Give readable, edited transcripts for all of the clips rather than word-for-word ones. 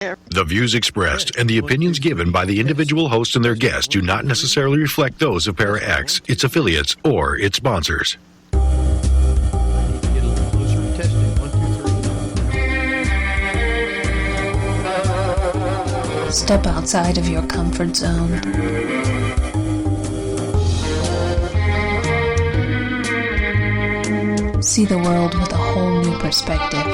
The views expressed and the opinions given by the individual host and their guests do not necessarily reflect those of Para-X, its affiliates, or its sponsors. Step outside of your comfort zone. See the world with a whole new perspective.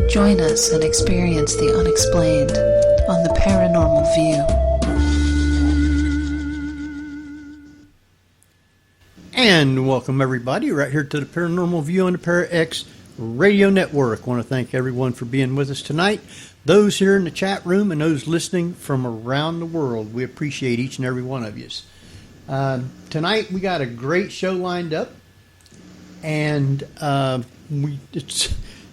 Join us and experience the unexplained on the Paranormal View. And welcome everybody right here to the Paranormal View on the Para-X Radio Network. I want to thank everyone for being with us tonight. Those here in the chat room and those listening from around the world, we appreciate each and every one of you. Tonight we got a great show lined up, and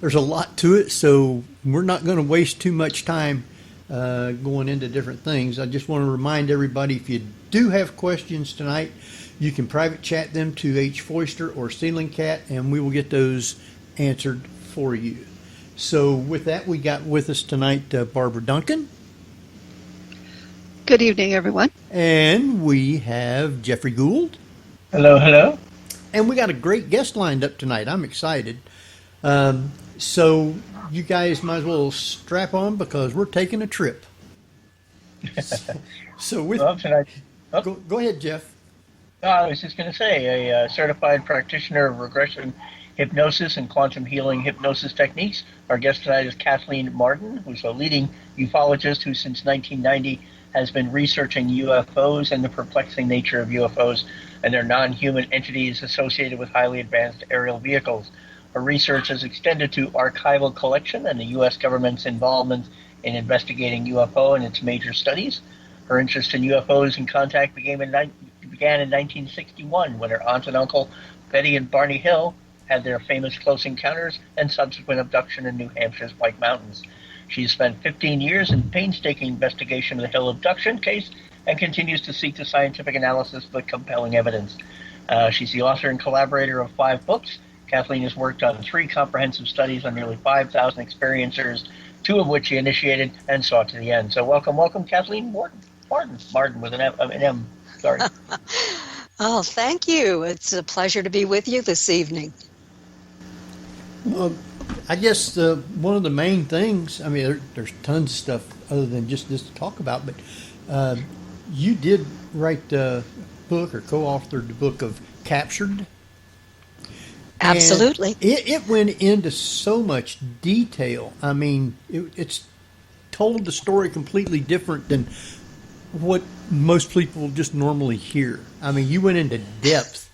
there's a lot to it, so we're not going to waste too much time going into different things. I just want to remind everybody, if you do have questions tonight, you can private chat them to H. Foister or Ceiling Cat, and we will get those answered for you. So with that, we got with us tonight Barbara Duncan. Good evening, everyone. And we have Jeffrey Gould. Hello, hello. And we got a great guest lined up tonight. I'm excited. So you guys might as well strap on because we're taking a trip. So with tonight, go ahead, Jeff. I was just going to say, a certified practitioner of regression hypnosis and quantum healing hypnosis techniques. Our guest tonight is Kathleen Marden, who's a leading ufologist who since 1990 has been researching UFOs and the perplexing nature of UFOs and their non-human entities associated with highly advanced aerial vehicles. Her research has extended to archival collection and the U.S. government's involvement in investigating UFO and its major studies. Her interest in UFOs and contact began in 1961 when her aunt and uncle, Betty and Barney Hill, had their famous close encounters and subsequent abduction in New Hampshire's White Mountains. She spent 15 years in painstaking investigation of the Hill abduction case and continues to seek the scientific analysis of the compelling evidence. She's the author and collaborator of 5 books. Kathleen has worked on 3 comprehensive studies on nearly 5,000 experiencers, 2 of which she initiated and saw to the end. So welcome, Kathleen Marden. Marden with an M. Sorry. Oh, thank you. It's a pleasure to be with you this evening. I guess one of the main things, I mean, there's tons of stuff other than just this to talk about, but you did write the book or co-authored the book of Captured. Absolutely. And it went into so much detail. I mean, it's told the story completely different than what most people just normally hear. I mean, you went into depth.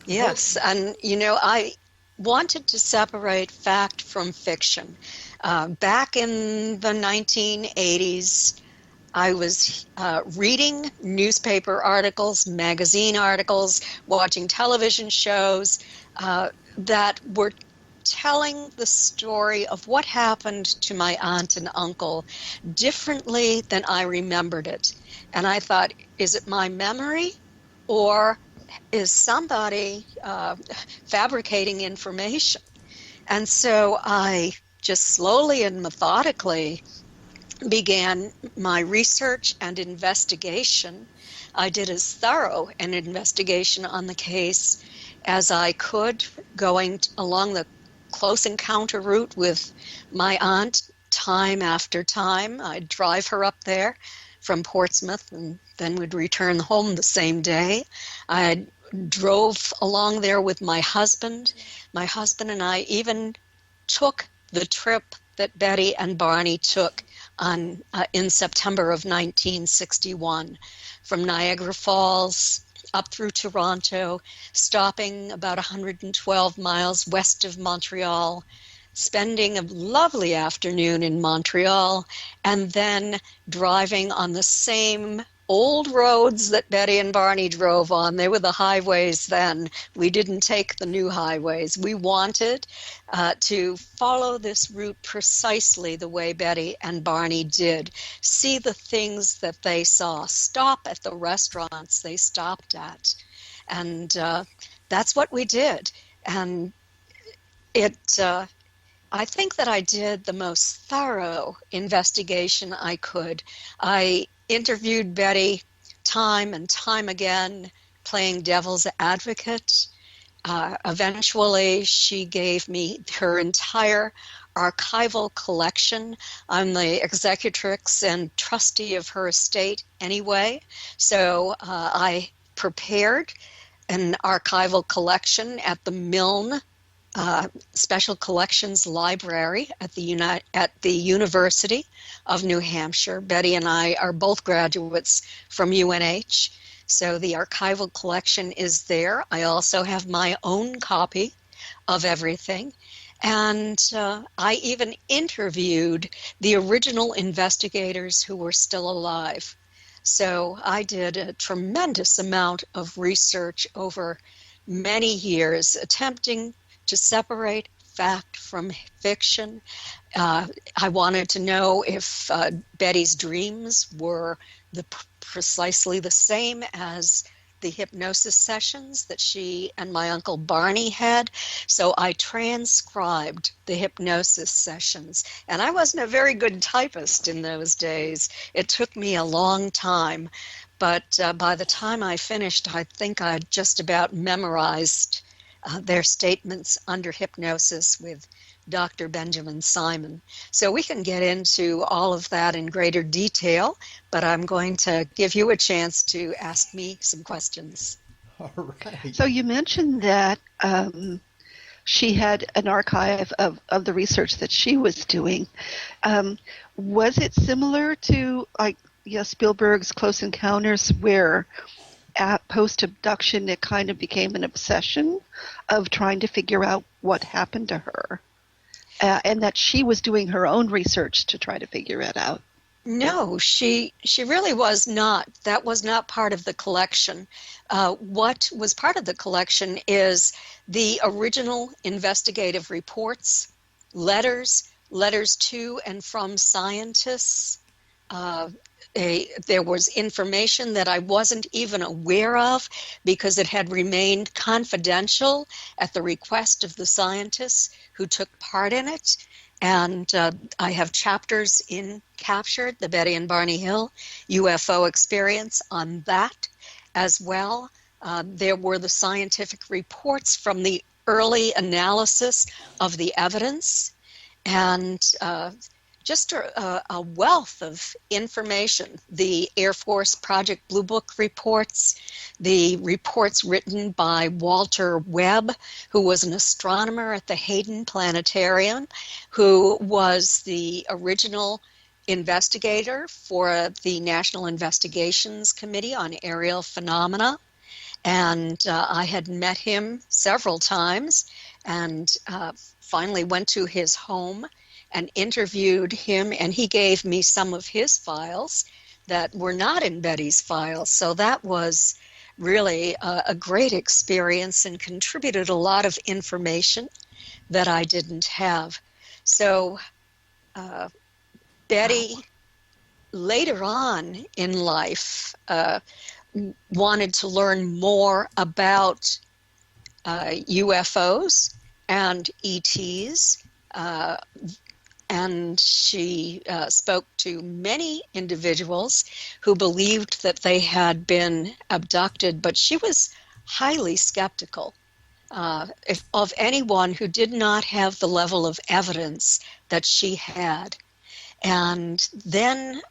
Yes, and I wanted to separate fact from fiction. Back in the 1980s, I was reading newspaper articles, magazine articles, watching television shows that were telling the story of what happened to my aunt and uncle differently than I remembered it. And I thought, is it my memory or is somebody fabricating information? And so I just slowly and methodically began my research and investigation. I did as thorough an investigation on the case as I could, going along the close encounter route with my aunt time after time. I'd drive her up there from Portsmouth and then would return home the same day. I drove along there with my husband. My husband and I even took the trip that Betty and Barney took on in September of 1961 from Niagara Falls up through Toronto, stopping about 112 miles west of Montreal, spending a lovely afternoon in Montreal, and then driving on the same old roads that Betty and Barney drove on. They were the highways then. We didn't take the new highways. We wanted to follow this route precisely the way Betty and Barney did. See the things that they saw. Stop at the restaurants they stopped at. And that's what we did. And I think that I did the most thorough investigation I could. I interviewed Betty time and time again, playing devil's advocate. Eventually, she gave me her entire archival collection. I'm the executrix and trustee of her estate anyway, so I prepared an archival collection at the Milne Special Collections Library at the University of New Hampshire. Betty and I are both graduates from UNH, so the archival collection is there. I also have my own copy of everything, and I even interviewed the original investigators who were still alive. So I did a tremendous amount of research over many years, attempting to separate fact from fiction. I wanted to know if Betty's dreams were precisely the same as the hypnosis sessions that she and my uncle Barney had. So I transcribed the hypnosis sessions. And I wasn't a very good typist in those days. It took me a long time. But by the time I finished, I think I'd just about memorized their statements under hypnosis with Dr. Benjamin Simon. So we can get into all of that in greater detail, but I'm going to give you a chance to ask me some questions. All right. So you mentioned that she had an archive of the research that she was doing. Was it similar to Spielberg's Close Encounters, where at post-abduction it kind of became an obsession of trying to figure out what happened to her? And that she was doing her own research to try to figure it out? No, she really was not. That was not part of the collection. What was part of the collection is the original investigative reports, letters to and from scientists. There was information that I wasn't even aware of because it had remained confidential at the request of the scientists who took part in it. And I have chapters in Captured, the Betty and Barney Hill UFO experience on that as well. There were the scientific reports from the early analysis of the evidence, and just a wealth of information. The Air Force Project Blue Book reports, the reports written by Walter Webb, who was an astronomer at the Hayden Planetarium, who was the original investigator for the National Investigations Committee on Aerial Phenomena. And I had met him several times and finally went to his home and interviewed him, and he gave me some of his files that were not in Betty's files. So that was really a great experience and contributed a lot of information that I didn't have. So Betty, later on in life, wanted to learn more about UFOs and ETs, and she spoke to many individuals who believed that they had been abducted, but she was highly skeptical of anyone who did not have the level of evidence that she had. And then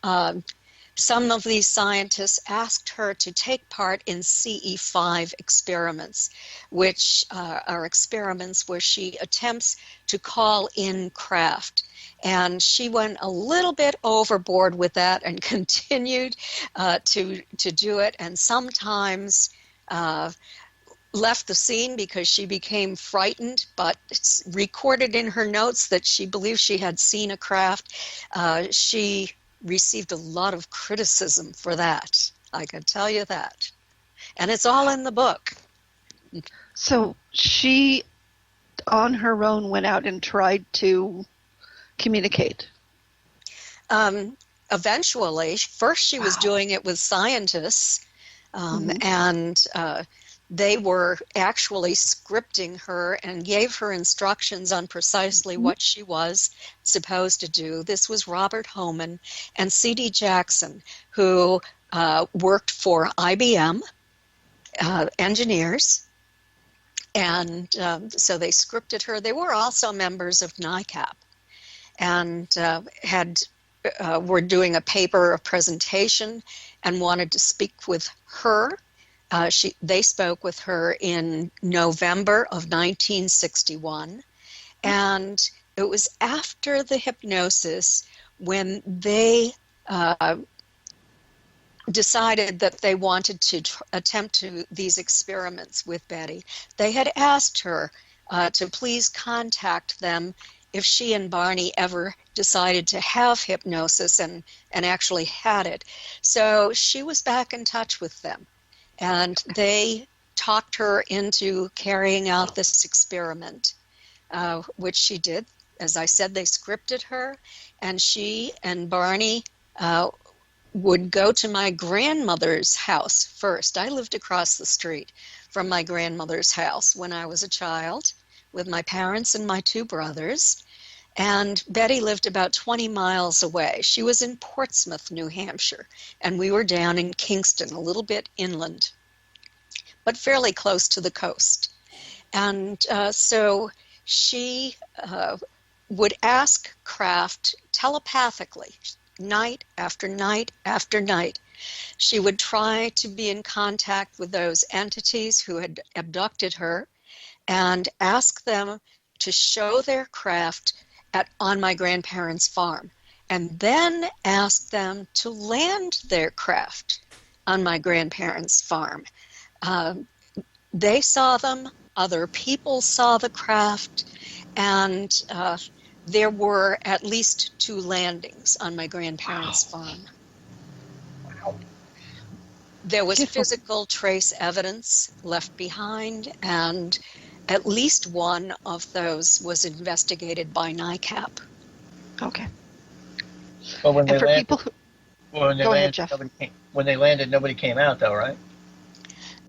some of these scientists asked her to take part in CE5 experiments, which are experiments where she attempts to call in craft. And she went a little bit overboard with that and continued to do it, and sometimes left the scene because she became frightened, but recorded in her notes that she believed she had seen a craft. She received a lot of criticism for that, I can tell you that. And it's all in the book. So she, on her own, went out and tried to communicate. Eventually, first she was doing it with scientists, and they were actually scripting her and gave her instructions on precisely what she was supposed to do. This was Robert Homan and C.D. Jackson, who worked for IBM engineers. And so they scripted her. They were also members of NICAP and were doing a paper, a presentation, and wanted to speak with her. They spoke with her in November of 1961, and it was after the hypnosis when they decided that they wanted to attempt these experiments with Betty. They had asked her to please contact them if she and Barney ever decided to have hypnosis and actually had it. So she was back in touch with them, and they talked her into carrying out this experiment, which she did. As I said, they scripted her, and she and Barney would go to my grandmother's house first. I lived across the street from my grandmother's house when I was a child with my parents and my two brothers. And Betty lived about 20 miles away. She was in Portsmouth, New Hampshire, and we were down in Kingston, a little bit inland, but fairly close to the coast. And so she would ask Kraft telepathically, night after night after night. She would try to be in contact with those entities who had abducted her and ask them to show their craft on my grandparents' farm, and then ask them to land their craft on my grandparents' farm. They saw them, other people saw the craft, and there were at least 2 landings on my grandparents' farm. There was physical trace evidence left behind, and at least one of those was investigated by NICAP. Okay. But when they landed, people who... Go ahead, Jeff. When they landed, nobody came out, though, right?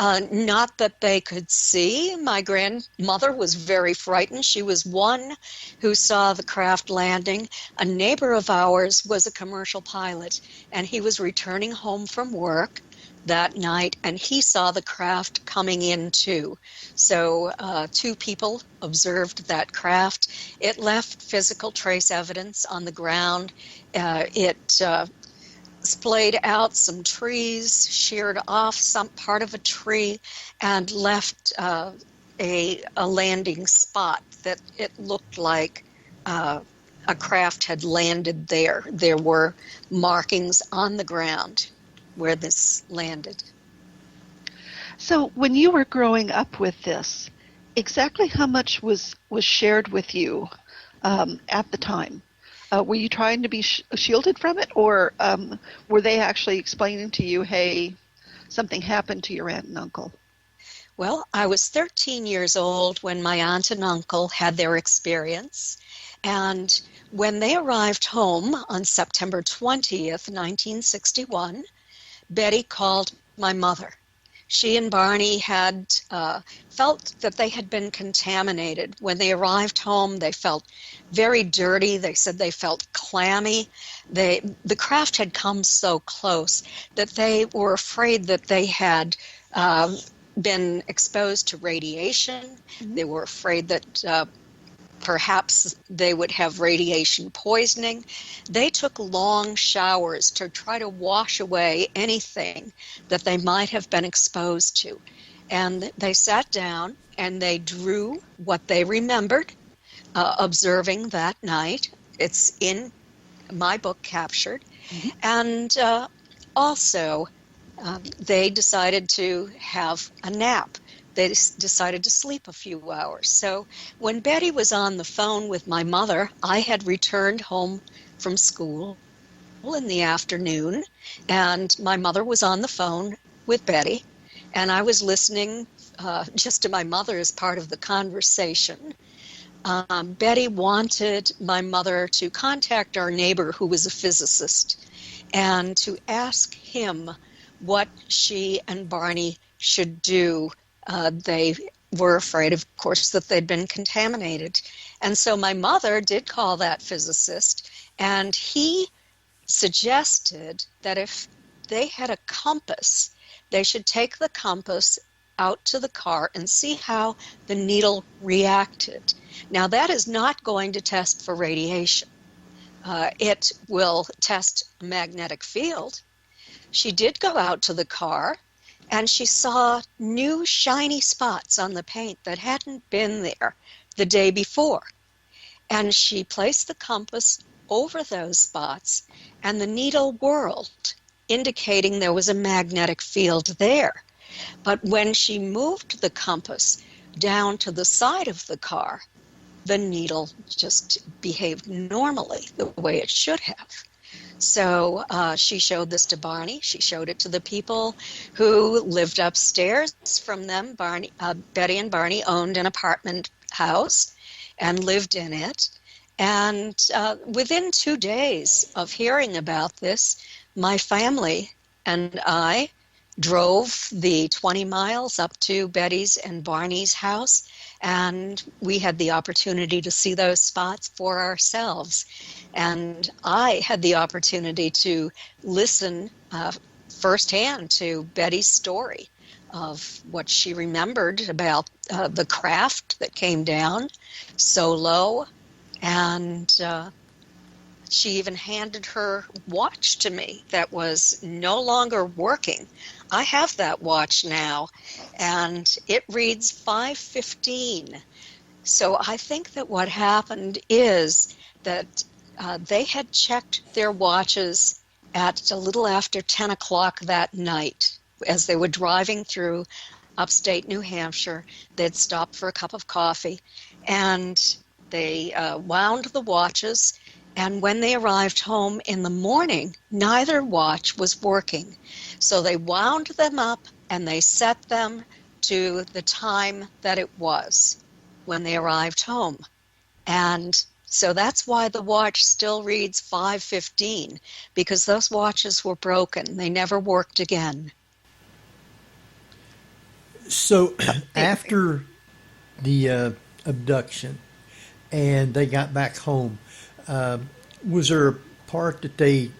Not that they could see. My grandmother was very frightened. She was one who saw the craft landing. A neighbor of ours was a commercial pilot, and he was returning home from work that night, and he saw the craft coming in too. So 2 people observed that craft. It left physical trace evidence on the ground. It splayed out some trees, sheared off some part of a tree, and left a landing spot that it looked like a craft had landed there. There were markings on the ground where this landed. So when you were growing up with this, exactly how much was shared with you at the time? Were you trying to be shielded from it, or were they actually explaining to you, hey, something happened to your aunt and uncle? Well, I was 13 years old when my aunt and uncle had their experience, and when they arrived home on September 20th, 1961, Betty called my mother. She and Barney had felt that they had been contaminated. When they arrived home, they felt very dirty. They said they felt clammy. The craft had come so close that they were afraid that they had been exposed to radiation. Mm-hmm. They were afraid that perhaps they would have radiation poisoning. They took long showers to try to wash away anything that they might have been exposed to. And they sat down and they drew what they remembered observing that night. It's in my book, Captured. Mm-hmm. And also, they decided to have a nap. They decided to sleep a few hours. So when Betty was on the phone with my mother, I had returned home from school in the afternoon, and my mother was on the phone with Betty, and I was listening just to my mother as part of the conversation. Betty wanted my mother to contact our neighbor, who was a physicist, and to ask him what she and Barney should do They were afraid, of course, that they'd been contaminated. And so my mother did call that physicist, and he suggested that if they had a compass, they should take the compass out to the car and see how the needle reacted. Now, that is not going to test for radiation. It will test a magnetic field. She did go out to the car, and she saw new shiny spots on the paint that hadn't been there the day before. And she placed the compass over those spots, and the needle whirled, indicating there was a magnetic field there. But when she moved the compass down to the side of the car, the needle just behaved normally, the way it should have. So she showed this to Barney. She showed it to the people who lived upstairs from them. Betty and Barney owned an apartment house and lived in it. And within 2 days of hearing about this, my family and I drove the 20 miles up to Betty's and Barney's house, and we had the opportunity to see those spots for ourselves. And I had the opportunity to listen firsthand to Betty's story of what she remembered about the craft that came down so low, and she even handed her watch to me that was no longer working. I have that watch now, and it reads 5:15. So I think that what happened is that they had checked their watches at a little after 10 o'clock that night. As they were driving through upstate New Hampshire, they'd stopped for a cup of coffee, and they wound the watches. And when they arrived home in the morning, neither watch was working. So they wound them up and they set them to the time that it was when they arrived home. And so that's why the watch still reads 5:15, because those watches were broken. They never worked again. So after the abduction and they got back home, was there a part that they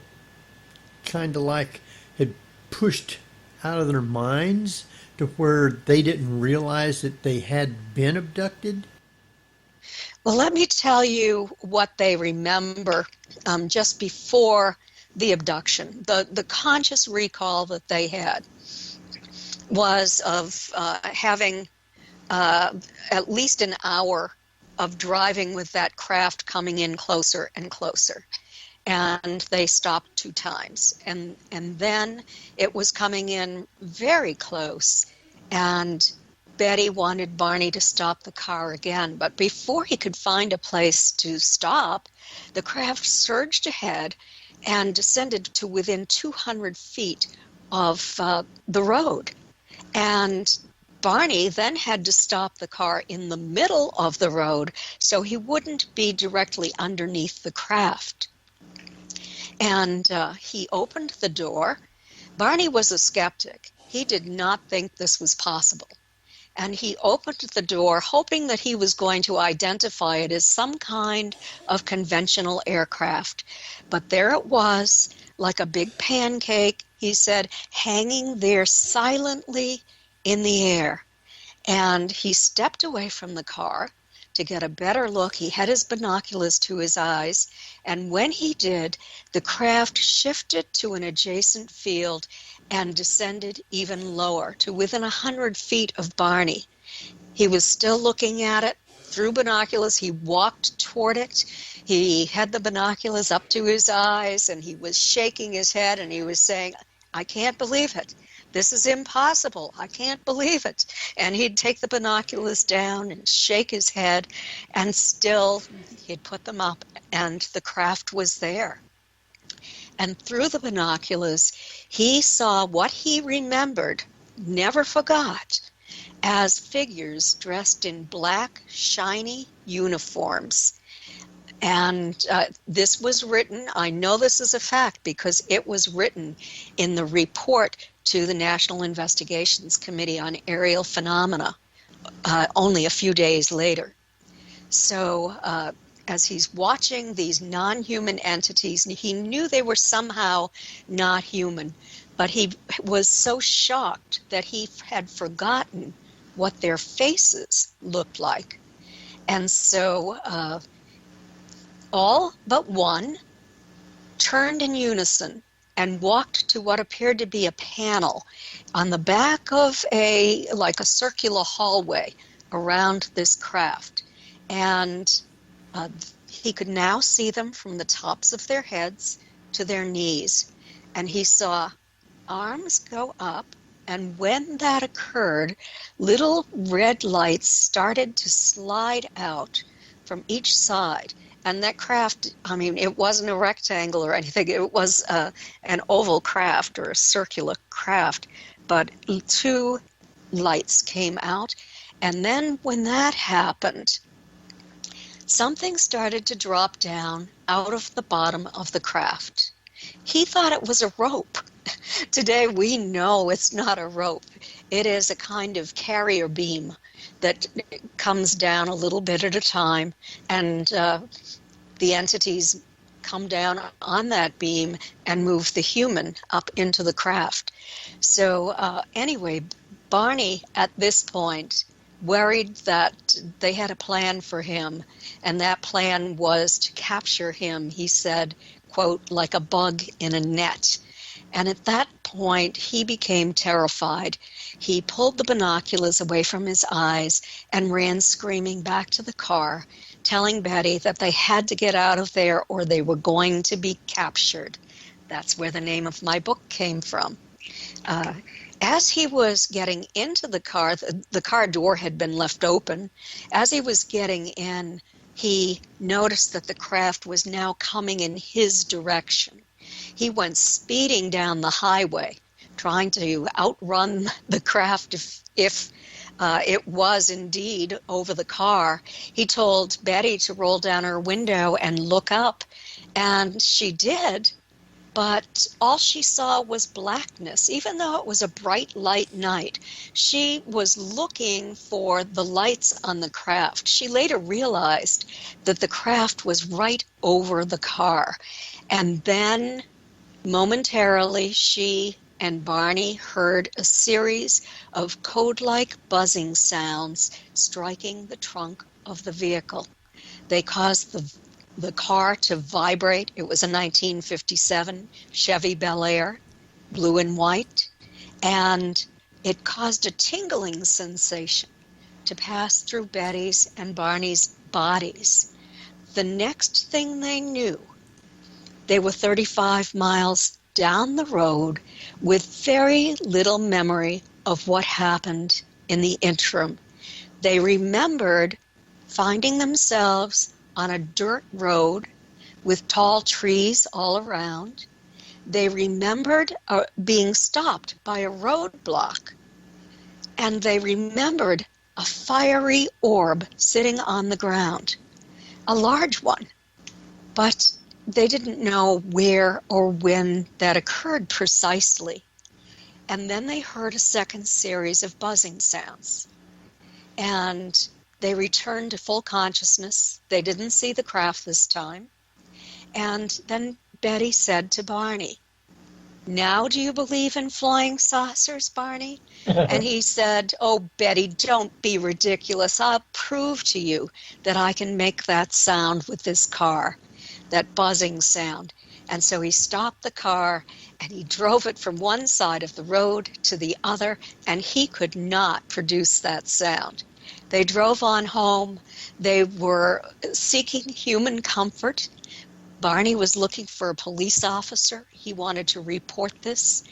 kind of like had pushed out of their minds to where they didn't realize that they had been abducted? Well, let me tell you what they remember just before the abduction. The conscious recall that they had was of having at least an hour of driving with that craft coming in closer and closer. And they stopped 2 times. And then it was coming in very close. And Betty wanted Barney to stop the car again. But before he could find a place to stop, the craft surged ahead and descended to within 200 feet of the road. And Barney then had to stop the car in the middle of the road so he wouldn't be directly underneath the craft. And he opened the door. Barney was a skeptic. He did not think this was possible. And he opened the door hoping that he was going to identify it as some kind of conventional aircraft. But there it was, like a big pancake, he said, hanging there silently in the air. And he stepped away from the car to get a better look. He had his binoculars to his eyes, and when he did, the craft shifted to an adjacent field and descended even lower to within 100 feet of Barney. He was still looking at it through binoculars. He walked toward it. He had the binoculars up to his eyes, and he was shaking his head, and he was saying, "I can't believe it. This is impossible. I can't believe it." And he'd take the binoculars down and shake his head, and still he'd put them up, and the craft was there. And through the binoculars, he saw what he remembered, never forgot, as figures dressed in black, shiny uniforms. And this was written, I know this is a fact because it was written in the report to the National Investigations Committee on Aerial Phenomena only a few days later. So as he's watching these non-human entities, he knew they were somehow not human, but he was so shocked that he had forgotten what their faces looked like. And so all but one turned in unison and walked to what appeared to be a panel on the back of a circular hallway around this craft. And he could now see them from the tops of their heads to their knees. And he saw arms go up, and when that occurred, little red lights started to slide out from each side. And that craft, I mean, it wasn't a rectangle or anything. It was an oval craft or a circular craft. But 2 lights came out. And then when that happened, something started to drop down out of the bottom of the craft. He thought it was a rope. Today we know it's not a rope. It is a kind of carrier beam that comes down a little bit at a time, and the entities come down on that beam and move the human up into the craft. So anyway, Barney at this point worried that they had a plan for him, and that plan was to capture him, he said, quote, like a bug in a net. And at that point, he became terrified. He pulled the binoculars away from his eyes and ran screaming back to the car, telling Betty that they had to get out of there or they were going to be captured. That's where the name of my book came from. As he was getting into the car door had been left open. As he was getting in, he noticed that the craft was now coming in his direction. He went speeding down the highway, trying to outrun the craft if it was indeed over the car. He told Betty to roll down her window and look up, and she did, but all she saw was blackness. Even though it was a bright light night, she was looking for the lights on the craft. She later realized that the craft was right over the car. And then, momentarily, she and Barney heard a series of code-like buzzing sounds striking the trunk of the vehicle. They caused the car to vibrate. It was a 1957 Chevy Bel Air, blue and white, and it caused a tingling sensation to pass through Betty's and Barney's bodies. The next thing they knew, they were 35 miles down the road with very little memory of what happened in the interim. They remembered finding themselves on a dirt road with tall trees all around. They remembered being stopped by a roadblock, and they remembered a fiery orb sitting on the ground, a large one, but they didn't know where or when that occurred precisely. And then they heard a second series of buzzing sounds, and they returned to full consciousness. They didn't see the craft this time. And then Betty said to Barney, "Now do you believe in flying saucers, Barney?" And he said, "Oh, Betty, don't be ridiculous. I'll prove to you that I can make that sound with this car, that buzzing sound." And so he stopped the car and he drove it from one side of the road to the other, and he could not produce that sound. They drove on home. They were seeking human comfort. Barney was looking for a police officer. He wanted to report this.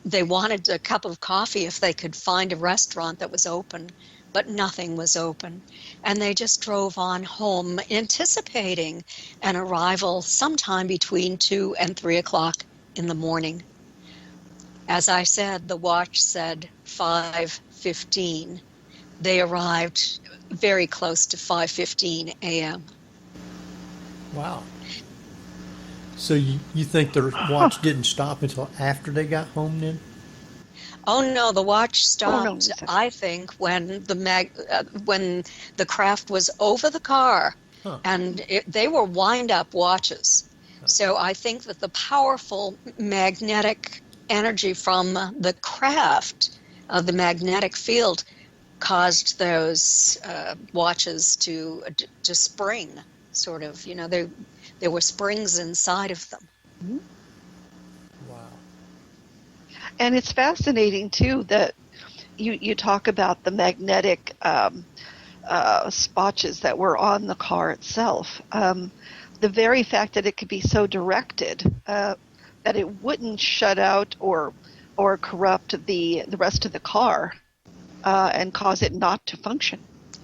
They wanted a cup of coffee if they could find a restaurant that was open, but nothing was open. And they just drove on home, anticipating an arrival sometime between 2 and 3 o'clock in the morning. As I said, the watch said 5:15. They arrived very close to 5:15 a.m. Wow. So you think the watch didn't stop until after they got home then? Oh no, the watch Oh no, stopped. I think when when the craft was over the car, Huh. and they were wind-up watches. So I think that the powerful magnetic energy from the craft, the magnetic field, caused those watches to spring. Sort of, there were springs inside of them. Wow. and it's fascinating too that you talk about the magnetic spotches that were on the car itself. The very fact that it could be so directed that it wouldn't shut out or corrupt the rest of the car and cause it not to function.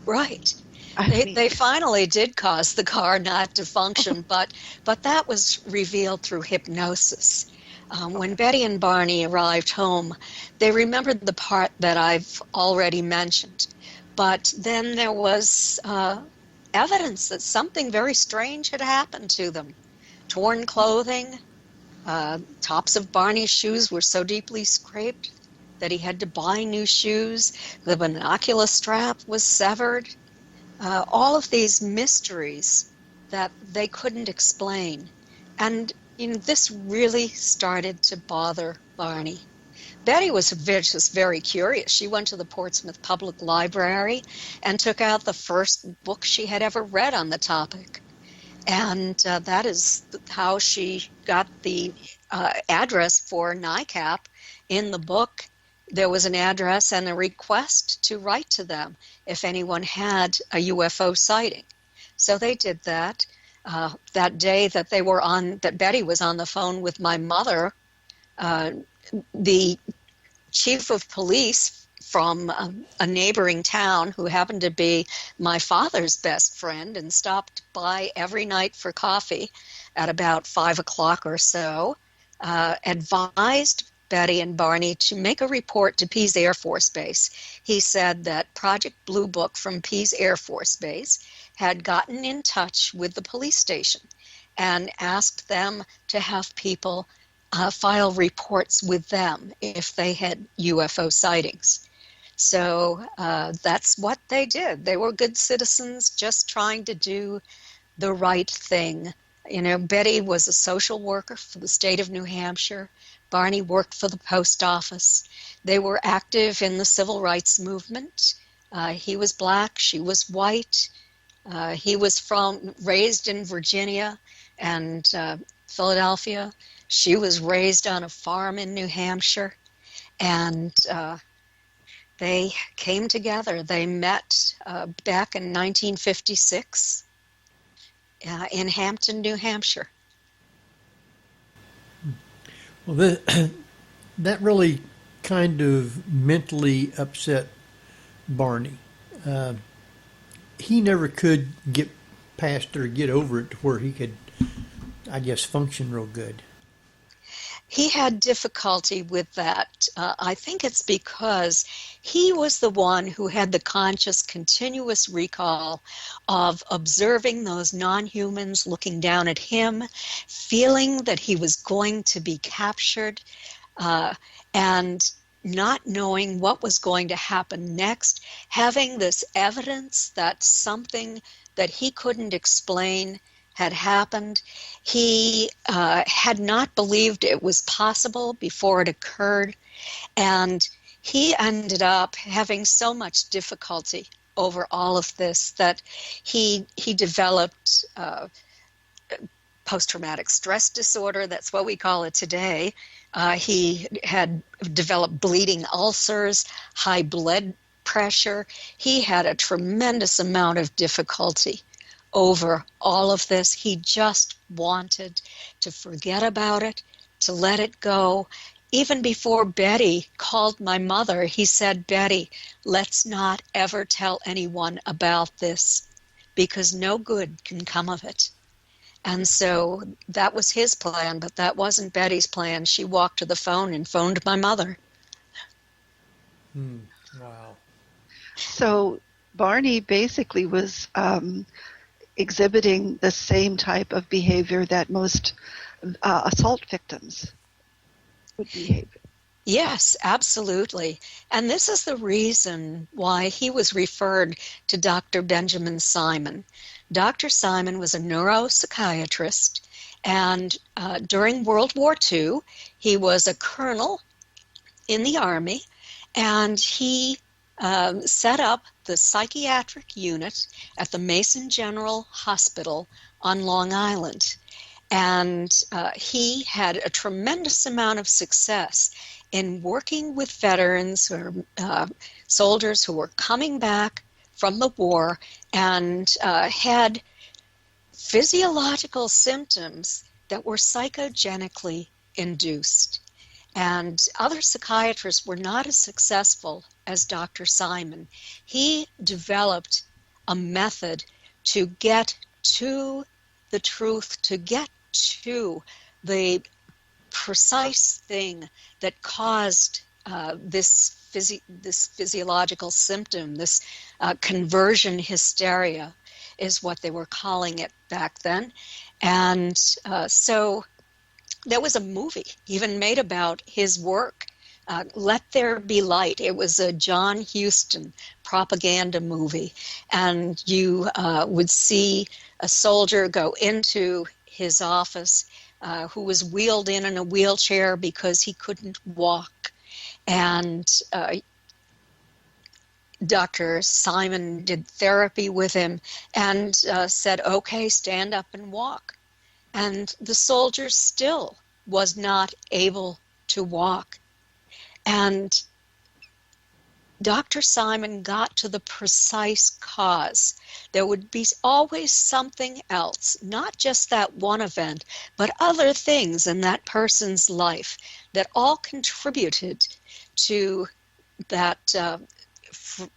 Right. I mean, They finally did cause the car not to function, but that was revealed through hypnosis. When Betty and Barney arrived home, they remembered the part that I've already mentioned. But then there was evidence that something very strange had happened to them. Torn clothing, tops of Barney's shoes were so deeply scraped that he had to buy new shoes. The binocular strap was severed. All of these mysteries that they couldn't explain. And this really started to bother Barney. Betty was just very curious. She went to the Portsmouth Public Library and took out the first book she had ever read on the topic. And that is how she got the address for NICAP. In the book, there was an address and a request to write to them if anyone had a UFO sighting. So they did that. That day that that Betty was on the phone with my mother, the chief of police from a neighboring town, who happened to be my father's best friend and stopped by every night for coffee at about 5 o'clock or so, advised Betty and Barney to make a report to Pease Air Force Base. He said that Project Blue Book from Pease Air Force Base had gotten in touch with the police station and asked them to have people file reports with them if they had UFO sightings. So that's what they did. They were good citizens just trying to do the right thing. Betty was a social worker for the state of New Hampshire. Barney worked for the post office. They were active in the civil rights movement. He was black, she was white. He was raised in Virginia and Philadelphia. She was raised on a farm in New Hampshire. And they came together. They met back in 1956 in Hampton, New Hampshire. Well, that really kind of mentally upset Barney. He never could get past or get over it to where he could, I guess, function real good. He had difficulty with that. I think it's because he was the one who had the conscious, continuous recall of observing those non-humans looking down at him, feeling that he was going to be captured, and not knowing what was going to happen next, having this evidence that something that he couldn't explain had happened. He had not believed it was possible before it occurred, and he ended up having so much difficulty over all of this that he developed post-traumatic stress disorder. That's what we call it today. He had developed bleeding ulcers, high blood pressure. He had a tremendous amount of difficulty over all of this. He just wanted to forget about it, to let it go. Even before Betty called my mother, he said, "Betty, let's not ever tell anyone about this because no good can come of it." And so that was his plan, but that wasn't Betty's plan. She walked to the phone and phoned my mother. Wow. So Barney basically was exhibiting the same type of behavior that most assault victims would behave. Yes, absolutely. And this is the reason why he was referred to Dr. Benjamin Simon. Dr. Simon was a neuropsychiatrist, and during World War II, he was a colonel in the Army, and he set up the psychiatric unit at the Mason General Hospital on Long Island. And he had a tremendous amount of success in working with veterans or soldiers who were coming back from the war and had physiological symptoms that were psychogenically induced. And other psychiatrists were not as successful as Dr. Simon. He developed a method to get to the truth, to get to the precise thing that caused this physiological symptom, this conversion hysteria is what they were calling it back then. And so there was a movie even made about his work, Let There Be Light. It was a John Huston propaganda movie, and you would see a soldier go into his office who was wheeled in a wheelchair because he couldn't walk. And Dr. Simon did therapy with him and said, okay, stand up and walk. And the soldier still was not able to walk. And Dr. Simon got to the precise cause. There would be always something else, not just that one event, but other things in that person's life that all contributed to that.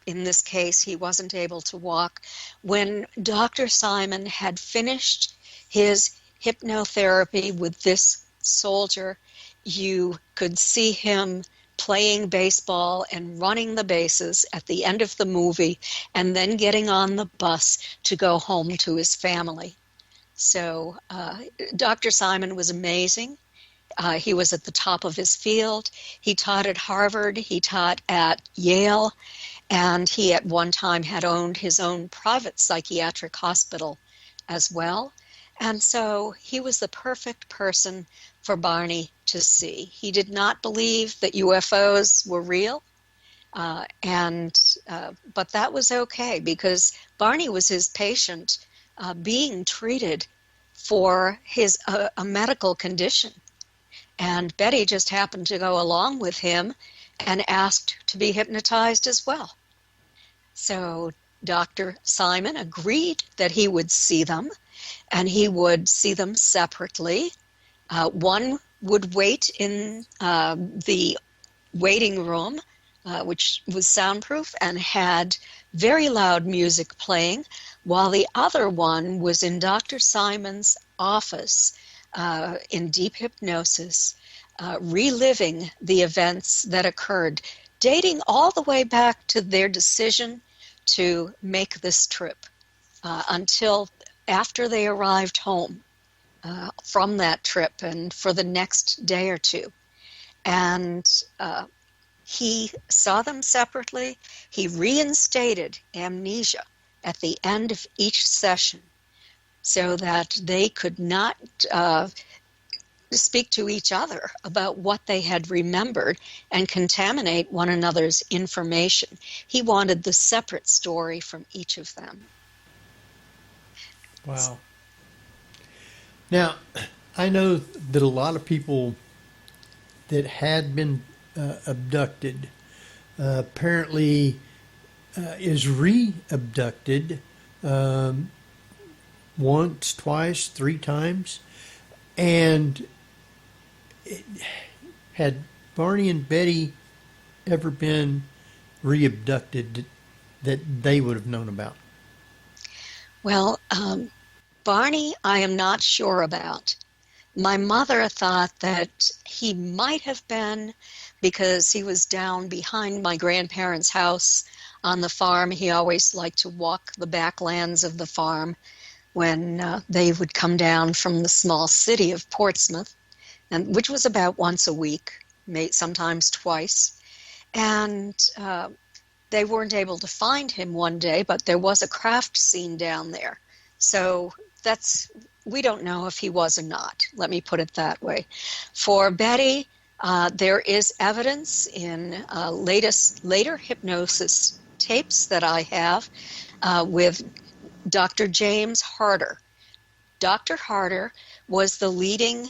In this case, he wasn't able to walk. When Dr. Simon had finished his hypnotherapy with this soldier, you could see him playing baseball and running the bases at the end of the movie and then getting on the bus to go home to his family. So Dr. Simon was amazing. He was at the top of his field. He taught at Harvard. He taught at Yale. And he at one time had owned his own private psychiatric hospital as well. And so he was the perfect person for Barney to see. He did not believe that UFOs were real, but that was okay because Barney was his patient being treated for a medical condition. And Betty just happened to go along with him and asked to be hypnotized as well. So Dr. Simon agreed that he would see them, and he would see them separately. One would wait in the waiting room, which was soundproof and had very loud music playing, while the other one was in Dr. Simon's office in deep hypnosis, reliving the events that occurred, dating all the way back to their decision to make this trip until after they arrived home from that trip and for the next day or two. And he saw them separately. He reinstated amnesia at the end of each session so that they could not speak to each other about what they had remembered and contaminate one another's information. He wanted the separate story from each of them. Wow. Now, I know that a lot of people that had been abducted apparently is re-abducted once, twice, 3 times. And had Barney and Betty ever been re-abducted that they would have known about? Well, Barney, I am not sure about. My mother thought that he might have been because he was down behind my grandparents' house on the farm. He always liked to walk the backlands of the farm. when they would come down from the small city of Portsmouth, and which was about once a week, sometimes twice. And they weren't able to find him one day, but there was a craft seen down there. So we don't know if he was or not. Let me put it that way. For Betty, there is evidence in later hypnosis tapes that I have with Dr. James Harder. Dr. Harder was the leading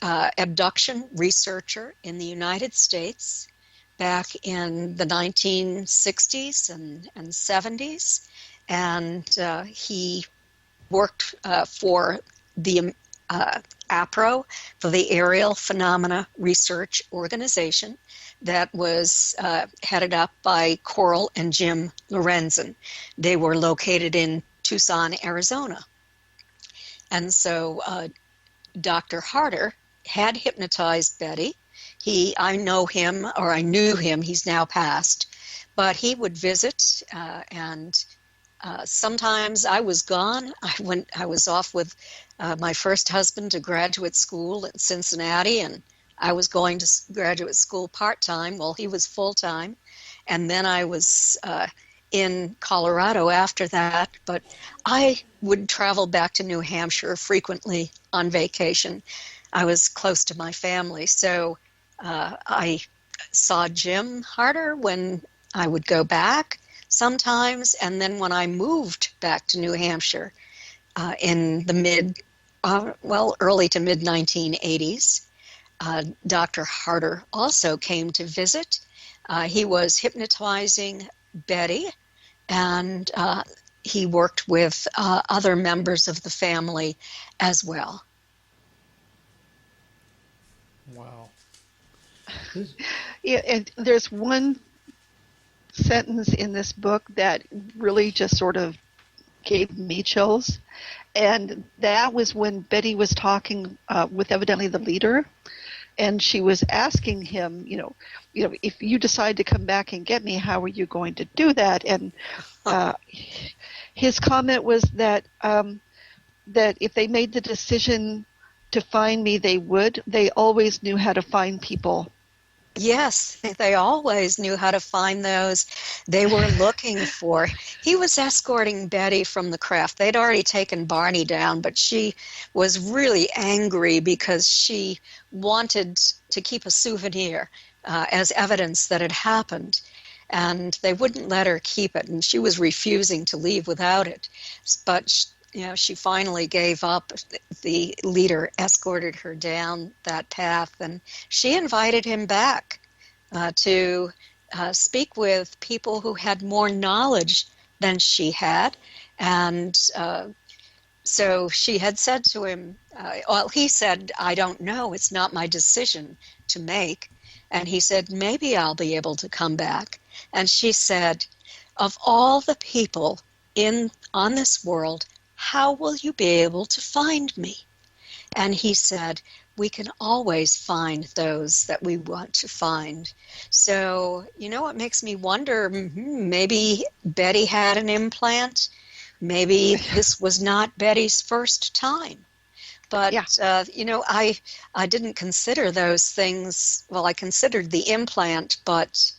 abduction researcher in the United States back in the 1960s and 70s. And he worked for the APRO, for the Aerial Phenomena Research Organization, that was headed up by Coral and Jim Lorenzen. They were located in Tucson, Arizona. And so Dr. Harder had hypnotized Betty. I knew him, he's now passed, but he would visit and sometimes I was gone. I was off with my first husband to graduate school in Cincinnati, and I was going to graduate school part-time while he was full-time. And then I was in Colorado after that. But I would travel back to New Hampshire frequently on vacation. I was close to my family. So I saw Jim Harder when I would go back sometimes. And then when I moved back to New Hampshire in the early to mid 1980s, Dr. Harder also came to visit. He was hypnotizing Betty, and he worked with other members of the family as well. Wow. Yeah, and there's one sentence in this book that really just sort of gave me chills, and that was when Betty was talking with evidently the leader, and she was asking him, if you decide to come back and get me, how are you going to do that? And his comment was that that if they made the decision to find me, they would. They always knew how to find people. Yes, they always knew how to find those they were looking for. He was escorting Betty from the craft. They'd already taken Barney down, but she was really angry because she wanted to keep a souvenir as evidence that it happened. And they wouldn't let her keep it, and she was refusing to leave without it. But she finally gave up. The leader escorted her down that path, and she invited him back to speak with people who had more knowledge than she had. And so she had said to him, he said, "I don't know, it's not my decision to make." And he said, "Maybe I'll be able to come back." And she said, "Of all the people on this world, how will you be able to find me?" And he said, "We can always find those that we want to find." So, it makes me wonder, maybe Betty had an implant. Maybe this was not Betty's first time. But, yeah. I didn't consider those things. Well, I considered the implant, but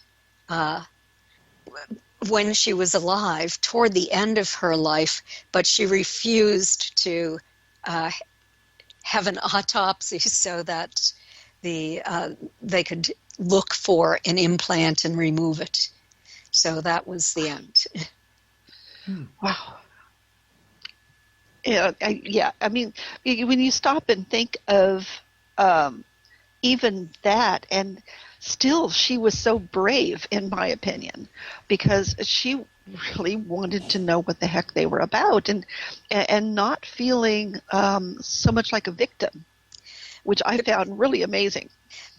when she was alive, toward the end of her life, but she refused to have an autopsy so that they could look for an implant and remove it. So that was the end. Wow. Yeah, I mean, when you stop and think of even that, and still she was so brave, in my opinion, because she really wanted to know what the heck they were about, and not feeling so much like a victim, which I found really amazing.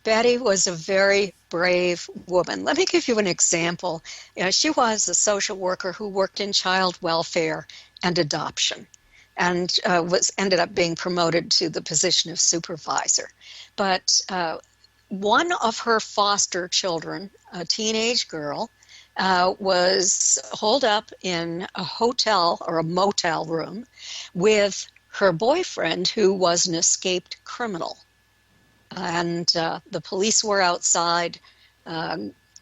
Betty was a very brave woman. Let me give you an example. She was a social worker who worked in child welfare and adoption, and ended up being promoted to the position of supervisor. But one of her foster children, a teenage girl, was holed up in a hotel or a motel room with her boyfriend, who was an escaped criminal. And the police were outside,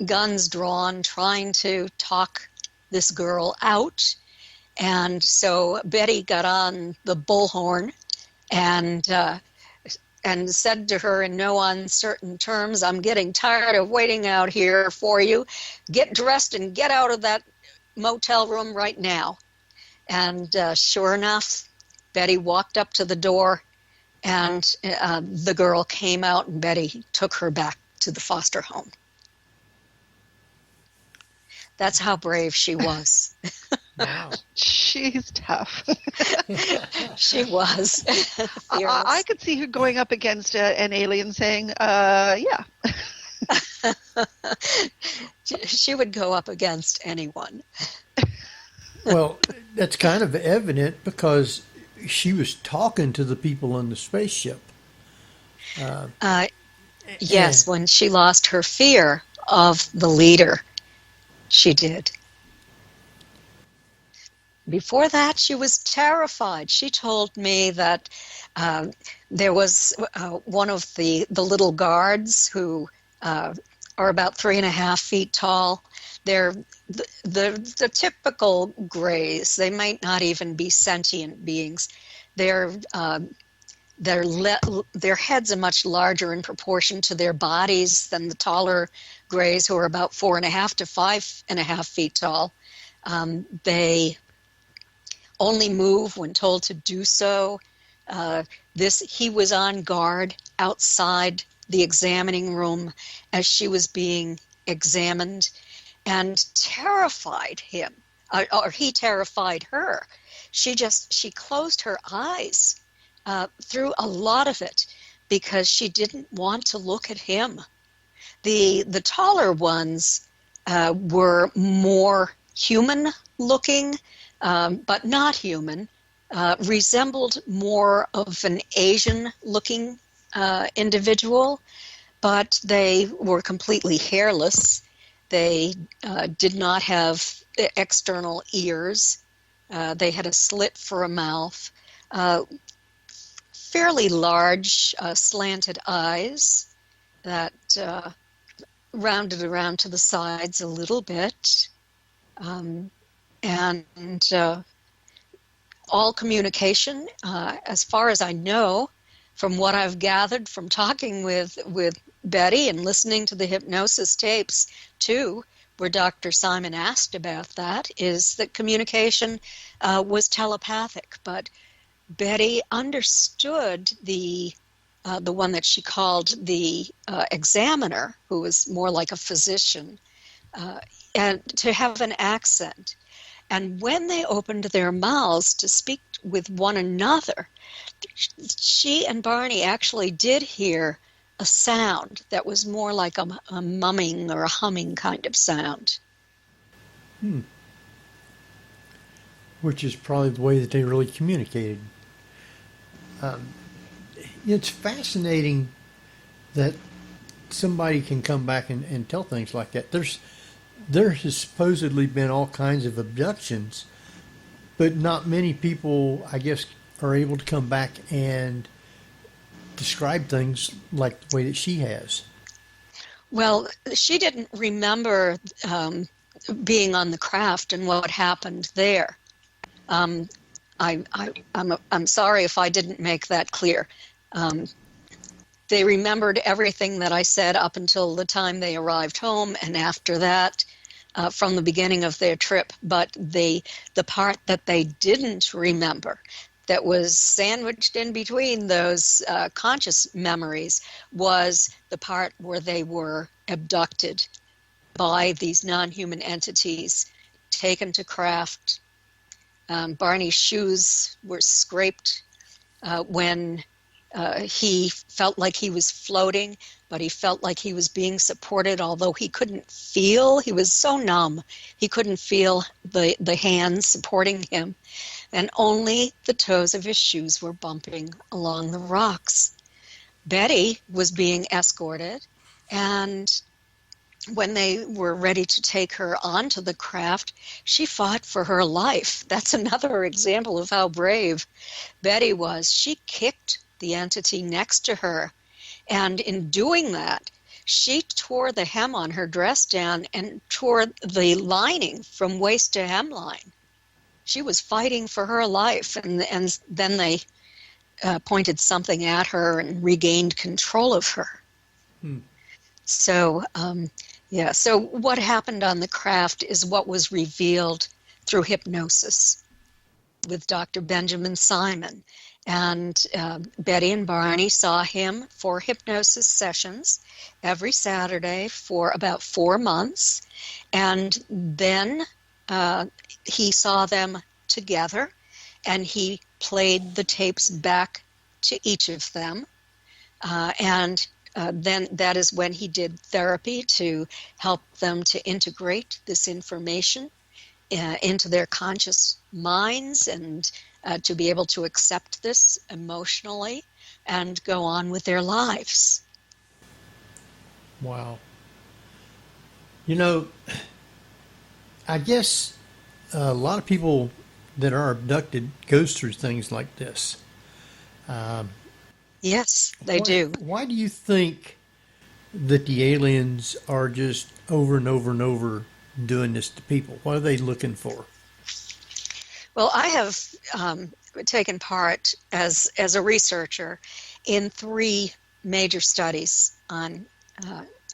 guns drawn, trying to talk this girl out. And so Betty got on the bullhorn and said to her in no uncertain terms, "I'm getting tired of waiting out here for you. Get dressed and get out of that motel room right now." And sure enough, Betty walked up to the door, and the girl came out, and Betty took her back to the foster home. That's how brave she was. Wow. She's tough. She was. I could see her going up against an alien saying, yeah. She would go up against anyone. Well, that's kind of evident because she was talking to the people in the spaceship. Yes, when she lost her fear of the leader, she did. Before that, she was terrified. She told me that there was one of the little guards who are about 3.5 feet tall. They're the typical grays. They might not even be sentient beings. Their heads are much larger in proportion to their bodies than the taller grays, who are about 4.5 to 5.5 feet tall. They only move when told to do so. He was on guard outside the examining room as she was being examined, and terrified him, or he terrified her. She closed her eyes through a lot of it because she didn't want to look at him. The taller ones were more human looking, but not human, resembled more of an Asian looking individual, but they were completely hairless. They did not have external ears. They had a slit for a mouth, fairly large slanted eyes that rounded around to the sides a little bit, and all communication, as far as I know, from what I've gathered from talking with Betty and listening to the hypnosis tapes too, where Dr. Simon asked about that, is that communication was telepathic. But Betty understood the one that she called the examiner, who was more like a physician, and to have an accent. And when they opened their mouths to speak with one another, she and Barney actually did hear a sound that was more like a mumming or a humming kind of sound. Which is probably the way that they really communicated. It's fascinating that somebody can come back and tell things like that. There has supposedly been all kinds of abductions, but not many people, I guess, are able to come back and describe things like the way that she has. Well, she didn't remember being on the craft and what happened there. I'm sorry if I didn't make that clear. They remembered everything that I said up until the time they arrived home, and after that, from the beginning of their trip. But the part that they didn't remember, that was sandwiched in between those conscious memories, was the part where they were abducted by these non-human entities, taken to craft. Barney's shoes were scraped when he felt like he was floating, but he felt like he was being supported, although he couldn't feel. He was so numb, he couldn't feel the hands supporting him, and only the toes of his shoes were bumping along the rocks. Betty was being escorted, and when they were ready to take her onto the craft, she fought for her life. That's another example of how brave Betty was. She kicked the entity next to her, and in doing that, she tore the hem on her dress down and tore the lining from waist to hemline. She was fighting for her life, and then they pointed something at her and regained control of her. So, so what happened on the craft is what was revealed through hypnosis with Dr. Benjamin Simon. And Betty and Barney saw him for hypnosis sessions every Saturday for about 4 months. And then he saw them together, and he played the tapes back to each of them. Then that is when he did therapy to help them to integrate this information into their conscious minds and to be able to accept this emotionally and go on with their lives. Wow. You know, I guess a lot of people that are abducted goes through things like this. Yes, they do. Why do you think that the aliens are just over and over and over doing this to people? What are they looking for? Well, I have taken part as a researcher in 3 major studies on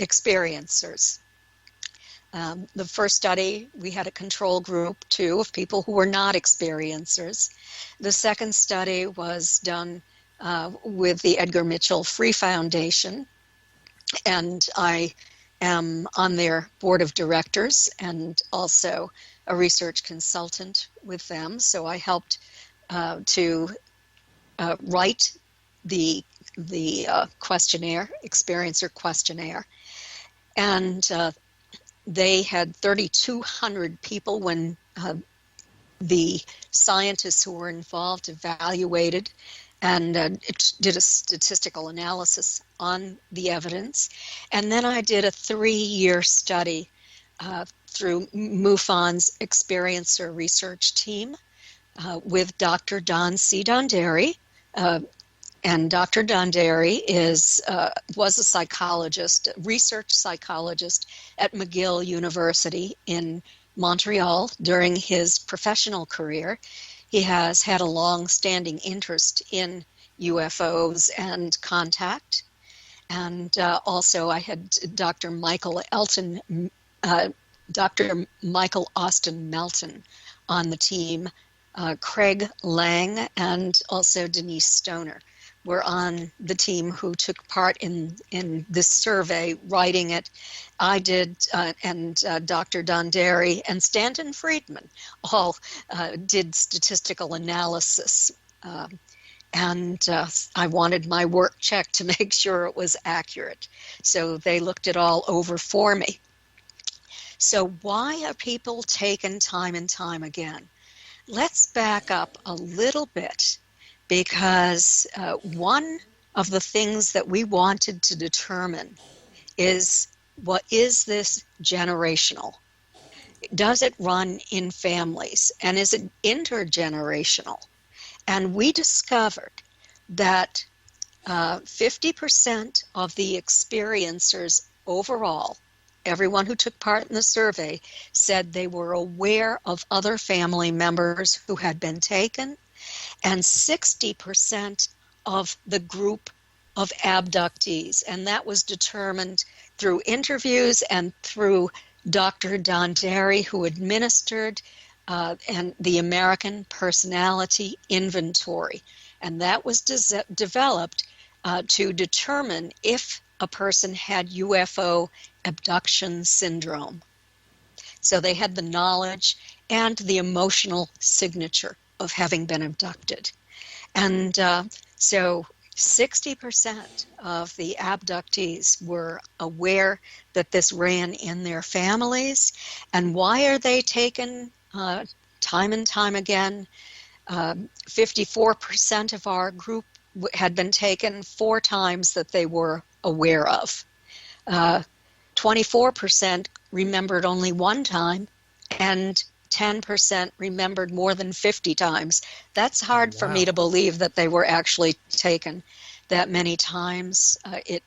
experiencers. The first study, we had a control group, 2, of people who were not experiencers. The second study was done with the Edgar Mitchell Free Foundation, and I am on their board of directors and also a research consultant with them. So I helped to write the questionnaire, experiencer questionnaire, and they had 3,200 people when the scientists who were involved evaluated and did a statistical analysis on the evidence. And then I did a 3-year study through MUFON's experiencer research team with Dr. Don C. Donderi. And Dr. Donderi was a psychologist, a research psychologist at McGill University in Montreal during his professional career. He has had a long-standing interest in UFOs and contact. And also I had Dr. Michael Austin Melton on the team. Craig Lang and also Denise Stoner were on the team who took part in this survey, writing it. I did, and Dr. Donderi and Stanton Friedman all did statistical analysis. And I wanted my work checked to make sure it was accurate. So they looked it all over for me. So why are people taken time and time again? Let's back up a little bit, because one of the things that we wanted to determine is, what is this generational? Does it run in families? And is it intergenerational? And we discovered that 50% of the experiencers overall, everyone who took part in the survey, said they were aware of other family members who had been taken, and 60% of the group of abductees. And that was determined through interviews and through Dr. Donderi, who administered and the American Personality Inventory. And that was developed to determine if a person had UFO abduction syndrome. So they had the knowledge and the emotional signature of having been abducted. And so 60% of the abductees were aware that this ran in their families. And why are they taken time and time again? 54% of our group had been taken 4 times that they were aware of. 24% remembered only one time, and 10% remembered more than 50 times. That's hard for me to believe that they were actually taken that many times. It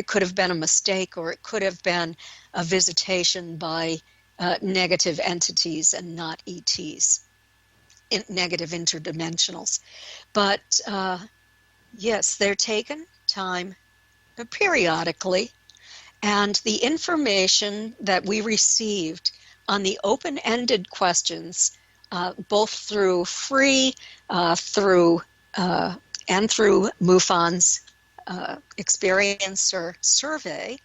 could have been a mistake, or it could have been a visitation by negative entities and not ETs, negative interdimensionals. But yes, they're taken time periodically, and the information that we received on the open-ended questions, both through free, and through MUFON's experiencer survey,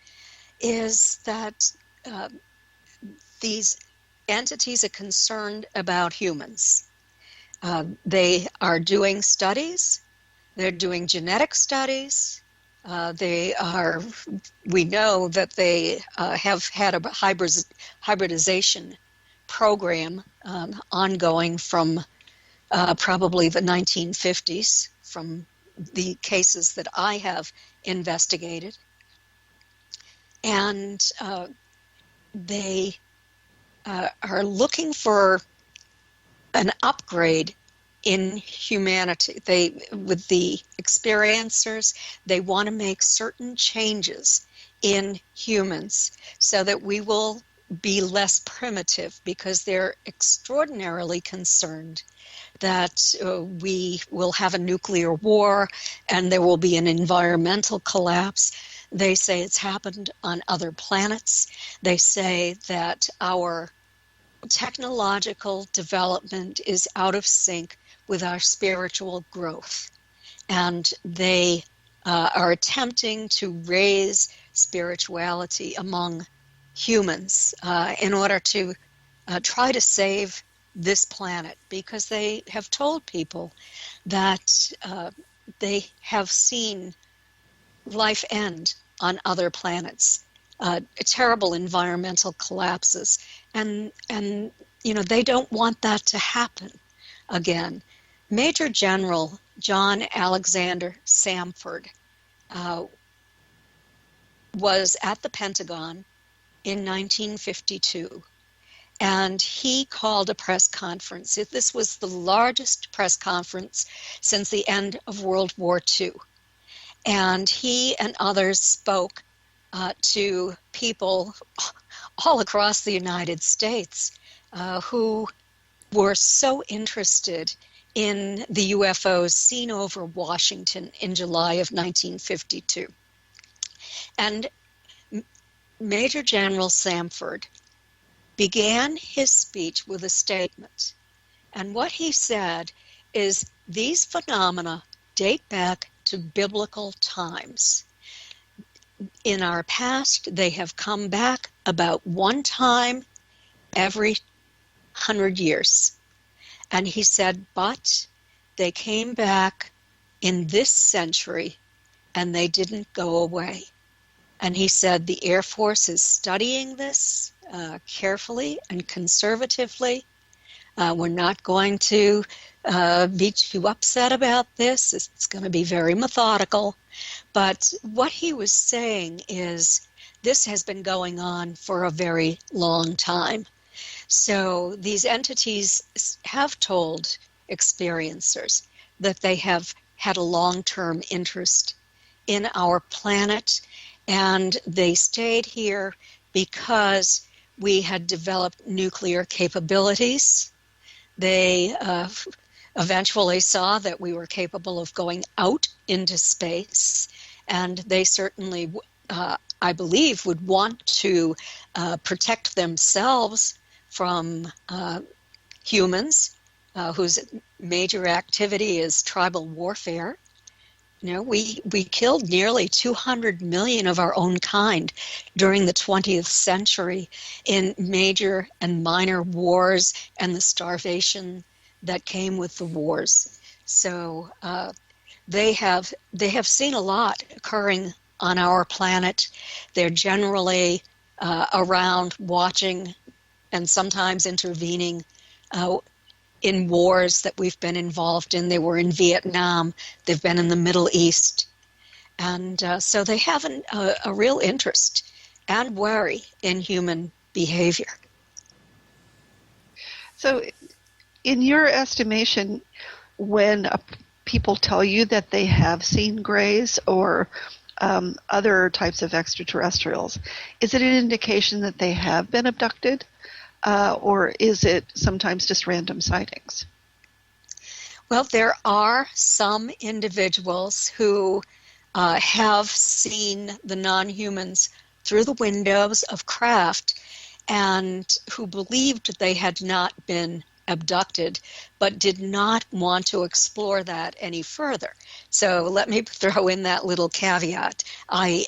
is that these entities are concerned about humans. They are doing studies. They're doing genetic studies. We know that they have had a hybridization program ongoing from probably the 1950s, from the cases that I have investigated. And they are looking for an upgrade in humanity. With the experiencers, they want to make certain changes in humans so that we will be less primitive, because they're extraordinarily concerned that we will have a nuclear war and there will be an environmental collapse. They say it's happened on other planets. They say that our technological development is out of sync with our spiritual growth. And they are attempting to raise spirituality among humans in order to try to save this planet, because they have told people that they have seen life end on other planets, terrible environmental collapses, and they don't want that to happen again. Major General John Alexander Samford was at the Pentagon in 1952, and he called a press conference. This was the largest press conference since the end of World War II. And he and others spoke to people all across the United States who were so interested in the UFOs seen over Washington in July of 1952. And Major General Samford began his speech with a statement. And what he said is, these phenomena date back to biblical times. In our past, they have come back about one time every 100 years. And he said, but they came back in this century and they didn't go away. And he said the Air Force is studying this carefully and conservatively. We're not going to be too upset about this. It's going to be very methodical. But what he was saying is, this has been going on for a very long time. So these entities have told experiencers that they have had a long-term interest in our planet, and they stayed here because we had developed nuclear capabilities. They eventually saw that we were capable of going out into space, and they certainly, I believe, would want to protect themselves from humans whose major activity is tribal warfare. We killed nearly 200 million of our own kind during the 20th century in major and minor wars and the starvation that came with the wars. So they have seen a lot occurring on our planet. They're generally around watching and sometimes intervening in wars that we've been involved in. They were in Vietnam. They've been in the Middle East. And so they have a real interest and worry in human behavior. So, in your estimation, when people tell you that they have seen grays or other types of extraterrestrials, is it an indication that they have been abducted, or is it sometimes just random sightings? Well, there are some individuals who have seen the non-humans through the windows of craft and who believed they had not been abducted, but did not want to explore that any further. So let me throw in that little caveat. But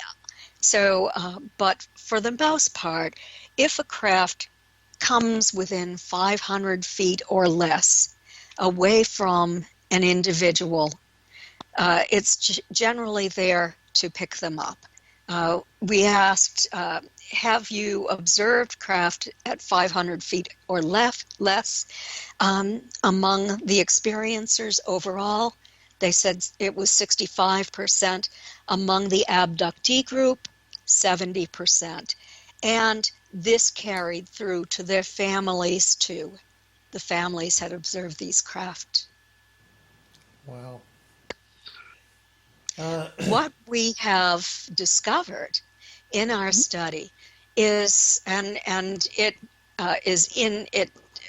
for the most part, if a craft comes within 500 feet or less away from an individual, it's generally there to pick them up. We asked, have you observed craft at 500 feet or less among the experiencers overall? They said it was 65%. Among the abductee group, 70%. And this carried through to their families too. The families had observed these craft. Wow. What we have discovered in our study is, and it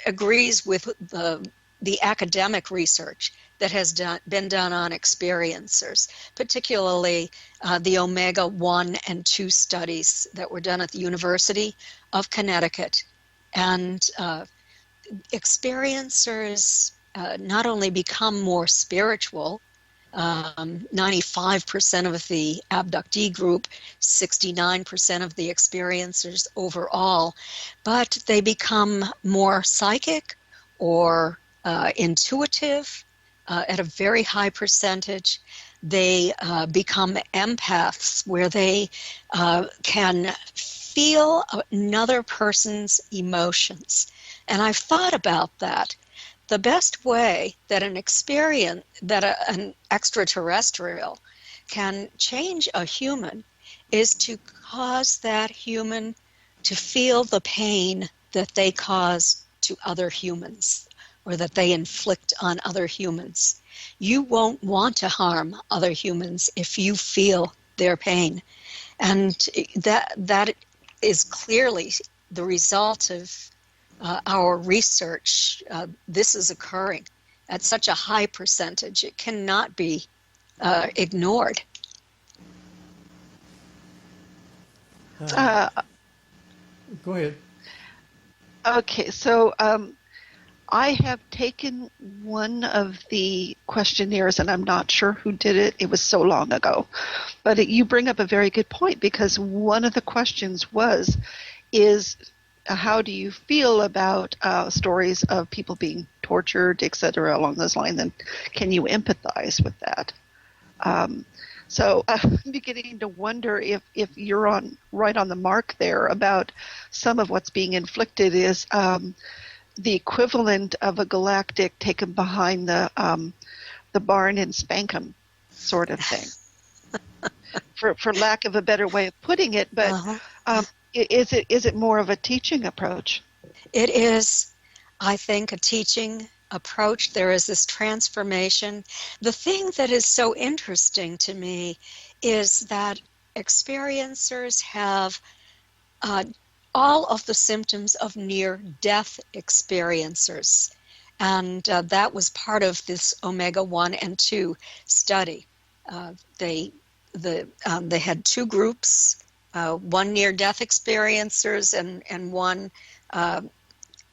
agrees with the academic research that has been done on experiencers, particularly the Omega 1 and 2 studies that were done at the University of Connecticut. And experiencers not only become more spiritual, 95% of the abductee group, 69% of the experiencers overall, but they become more psychic or intuitive at a very high percentage. They become empaths, where they can feel another person's emotions. And I've thought about that. The best way that an extraterrestrial can change a human is to cause that human to feel the pain that they cause to other humans, or that they inflict on other humans. You won't want to harm other humans if you feel their pain. And that is clearly the result of our research. This is occurring at such a high percentage. It cannot be ignored. Go ahead. Okay, so I have taken one of the questionnaires, and I'm not sure who did it. It was so long ago. But you bring up a very good point, because one of the questions is how do you feel about stories of people being tortured, etc., along those lines, and can you empathize with that? So I'm beginning to wonder if you're right on the mark there about some of what's being inflicted is the equivalent of a galactic taken behind the barn and spank 'em sort of thing, for lack of a better way of putting it. But is it more of a teaching approach? It is, I think, a teaching approach. There is this transformation. The thing that is so interesting to me is that experiencers have all of the symptoms of near-death experiencers. And that was part of this Omega 1 and 2 study. They had two groups, one near-death experiencers and one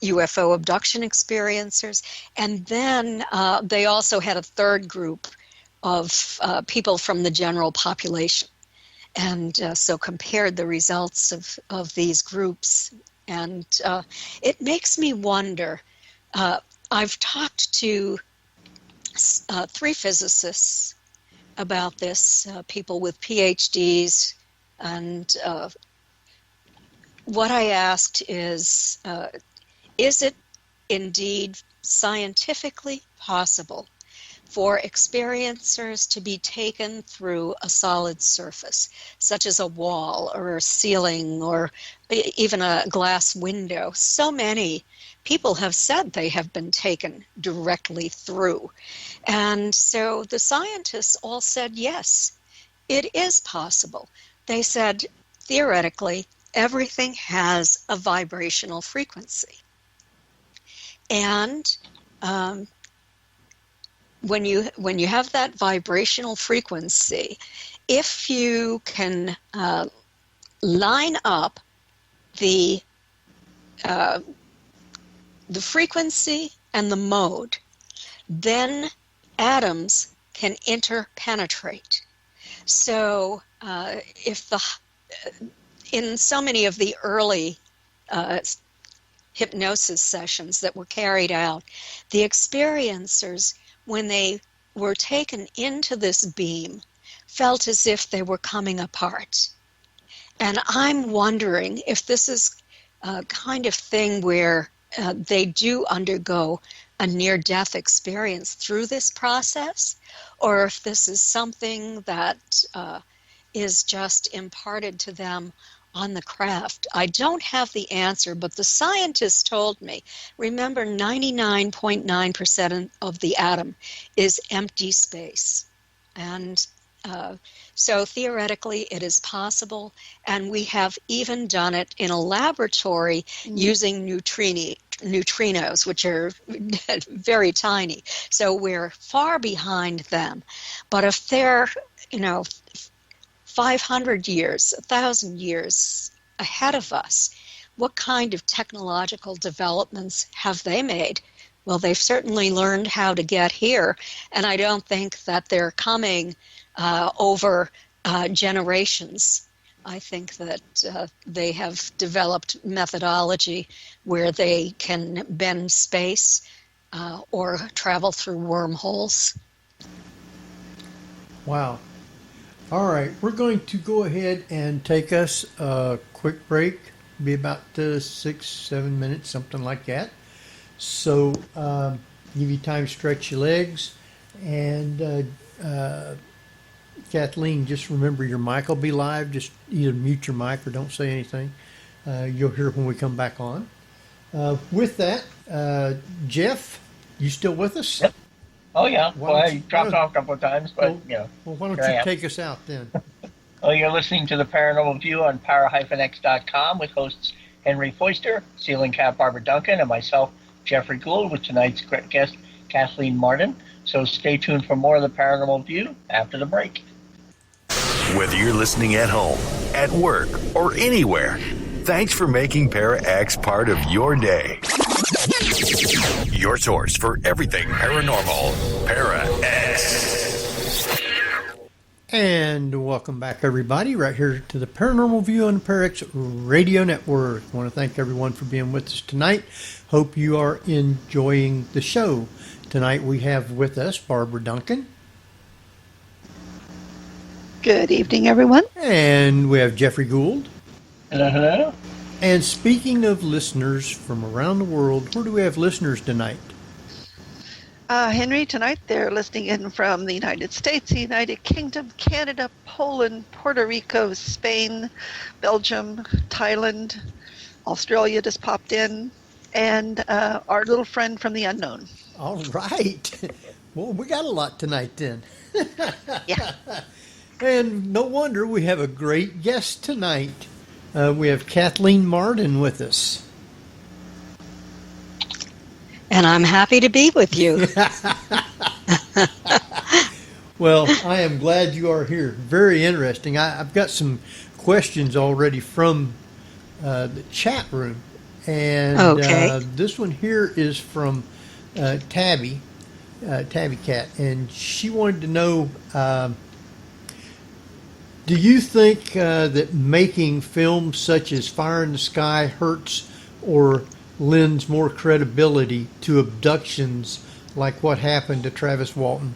UFO abduction experiencers. And then they also had a third group of people from the general population. And so compared the results of these groups. And it makes me wonder. I've talked to 3 physicists about this, people with PhDs, and what I asked is it indeed scientifically possible for experiencers to be taken through a solid surface, such as a wall or a ceiling or even a glass window. So many people have said they have been taken directly through. And so the scientists all said, yes, it is possible. They said, theoretically, everything has a vibrational frequency. And when you have that vibrational frequency, if you can line up the frequency and the mode, then atoms can interpenetrate. So in so many of the early hypnosis sessions that were carried out, the experiencers, when they were taken into this beam, felt as if they were coming apart. And I'm wondering if this is a kind of thing where they do undergo a near-death experience through this process, or if this is something that is just imparted to them on the craft. I don't have the answer, but the scientists told me, remember, 99.9% of the atom is empty space. And so theoretically it is possible, and we have even done it in a laboratory using neutrinos, which are very tiny. So we're far behind them. But if they're, 500 years, 1,000 years ahead of us, what kind of technological developments have they made? Well, they've certainly learned how to get here, and I don't think that they're coming over generations. I think that they have developed methodology where they can bend space or travel through wormholes. Wow. All right, we're going to go ahead and take us a quick break, be about 6-7 minutes, something like that. So give you time to stretch your legs. And Kathleen, just remember your mic will be live. Just either mute your mic or don't say anything. You'll hear it when we come back on. With that, Jeff, you still with us? Yep. Oh, yeah. Well, I dropped off a couple of times, but, Well, why don't you take us out then? Well, you're listening to the Paranormal View on para-x.com with hosts Henry Foister, Ceiling Cat Barbara Duncan, and myself, Jeffrey Gould, with tonight's guest, Kathleen Marden. So stay tuned for more of the Paranormal View after the break. Whether you're listening at home, at work, or anywhere, thanks for making Para-X part of your day. Your source for everything paranormal, Para-X. And welcome back, everybody, right here to the Paranormal View on the Para-X Radio Network. I want to thank everyone for being with us tonight. Hope you are enjoying the show. Tonight we have with us Barbara Duncan. Good evening, everyone. And we have Jeffrey Gould. Hello, hello. And speaking of listeners from around the world, where do we have listeners tonight? Henry, tonight they're listening in from the United States, the United Kingdom, Canada, Poland, Puerto Rico, Spain, Belgium, Thailand, Australia just popped in, and our little friend from the unknown. All right. Well, we got a lot tonight then. Yeah. And no wonder we have a great guest tonight. We have Kathleen Marden with us. And I'm happy to be with you. Well, I am glad you are here. Very interesting. I've got some questions already from the chat room. And Okay. This one here is from Tabby Cat. And she wanted to know, do you think that making films such as Fire in the Sky hurts or lends more credibility to abductions like what happened to Travis Walton?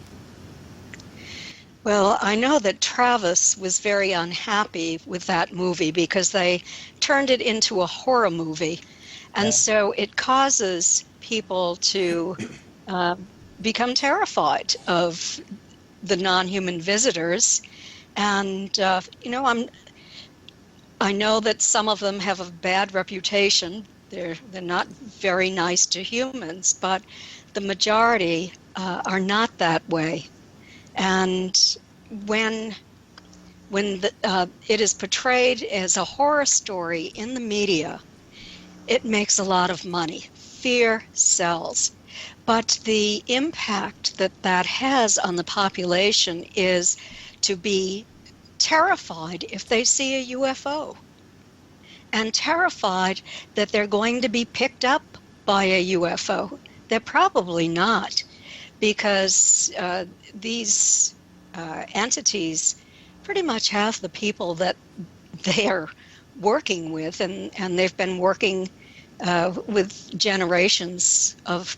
Well, I know that Travis was very unhappy with that movie because they turned it into a horror movie. And so it causes people to become terrified of the non-human visitors. And, I know that some of them have a bad reputation. They're not very nice to humans, but the majority are not that way. And when it is portrayed as a horror story in the media, it makes a lot of money. Fear sells. But the impact that has on the population is to be terrified if they see a UFO, and terrified that they're going to be picked up by a UFO. They're probably not, because these entities pretty much have the people that they're working with, and they've been working with generations of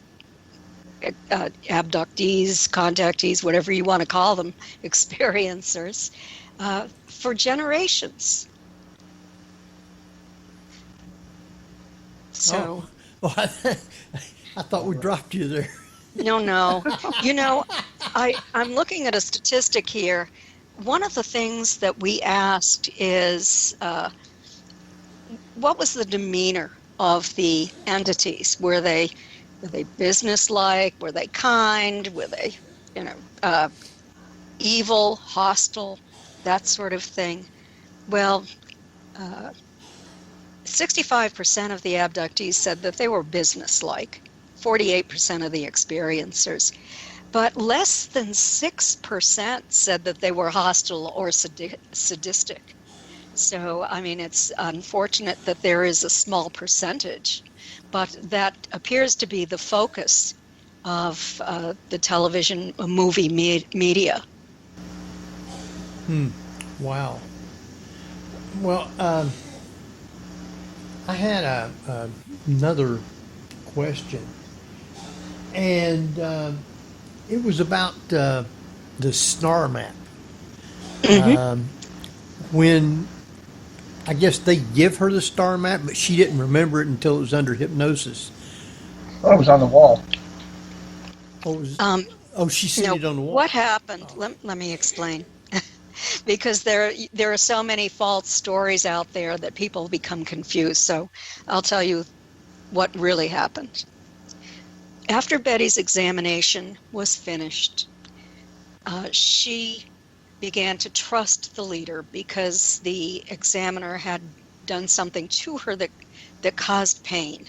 abductees, contactees, whatever you want to call them, experiencers, for generations. So, I thought we dropped you there. No. I'm looking at a statistic here. One of the things that we asked is, what was the demeanor of the entities? Were they businesslike? Were they kind? Were they, evil, hostile, that sort of thing? Well, 65% of the abductees said that they were businesslike, 48% of the experiencers. But less than 6% said that they were hostile or sadistic. So, it's unfortunate that there is a small percentage, but that appears to be the focus of the television movie media. Wow. Well, I had another question, and it was about the star map. When I guess they give her the star map, but she didn't remember it until it was under hypnosis. Oh, it was on the wall. She seen it on the wall. What happened? Let me explain. Because there are so many false stories out there that people become confused. So I'll tell you what really happened. After Betty's examination was finished, she began to trust the leader because the examiner had done something to her that caused pain.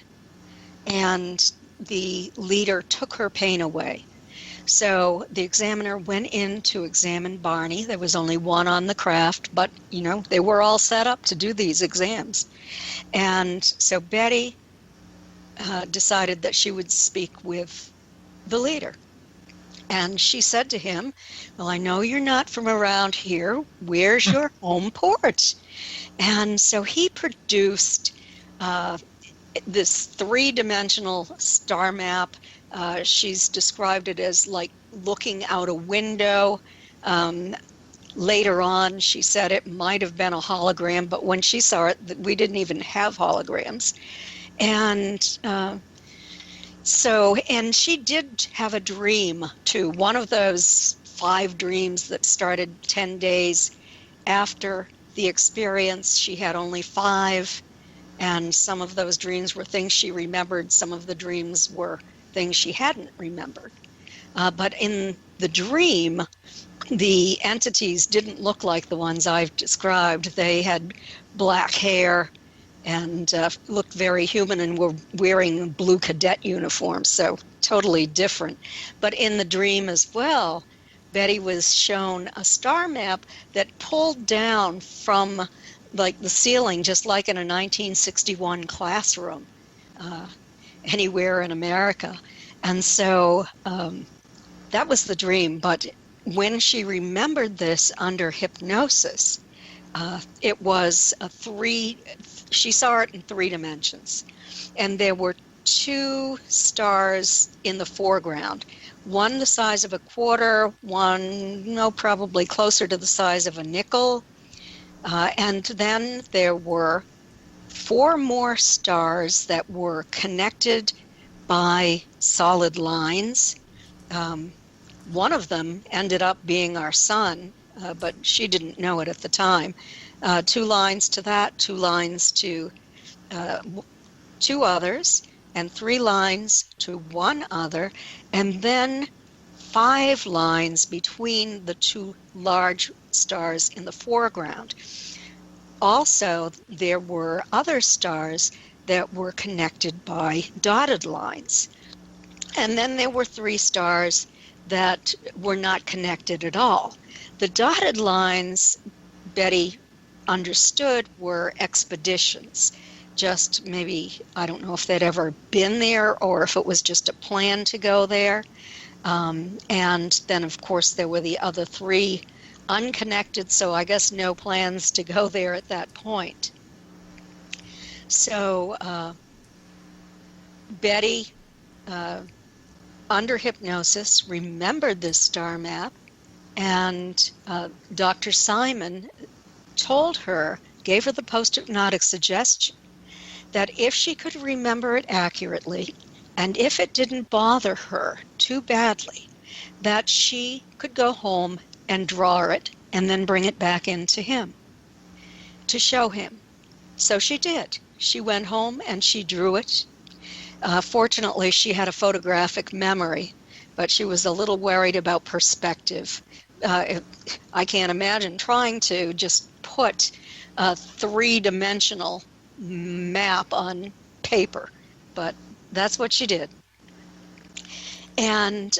And the leader took her pain away. So the examiner went in to examine Barney. There was only one on the craft, but, they were all set up to do these exams. And so Betty decided that she would speak with the leader. And she said to him, well, I know you're not from around here. Where's your home port? And so he produced this three-dimensional star map. She's described it as like looking out a window. Later on, she said it might have been a hologram, but when she saw it, we didn't even have holograms. And and she did have a dream too. One of those 5 dreams that started 10 days after the experience. She had only 5, and some of those dreams were things she remembered. Some of the dreams were things she hadn't remembered. But in the dream, the entities didn't look like the ones I've described. They had black hair and looked very human and were wearing blue cadet uniforms, so totally different. But in the dream as well, Betty was shown a star map that pulled down from like the ceiling, just like in a 1961 classroom anywhere in America. And so that was the dream. But when she remembered this under hypnosis, it was she saw it in 3 dimensions. And there were 2 stars in the foreground, one the size of a quarter, one probably closer to the size of a nickel. And then there were 4 more stars that were connected by solid lines. One of them ended up being our sun, but she didn't know it at the time. 2 lines to that, 2 lines to 2 others, and 3 lines to 1 other, and then 5 lines between the 2 large stars in the foreground. Also, there were other stars that were connected by dotted lines. And then there were 3 stars that were not connected at all. The dotted lines, Betty understood, were expeditions. Just maybe, I don't know if they'd ever been there or if it was just a plan to go there. And then, of course, there were the other 3 unconnected, so I guess no plans to go there at that point. So Betty, under hypnosis, remembered this star map, and Dr. Simon told her, gave her the post-hypnotic suggestion, that if she could remember it accurately, and if it didn't bother her too badly, that she could go home and draw it and then bring it back in to him to show him. So she did. She went home and she drew it. Fortunately, she had a photographic memory, but she was a little worried about perspective. I can't imagine trying to just put a 3-dimensional map on paper, but that's what she did. And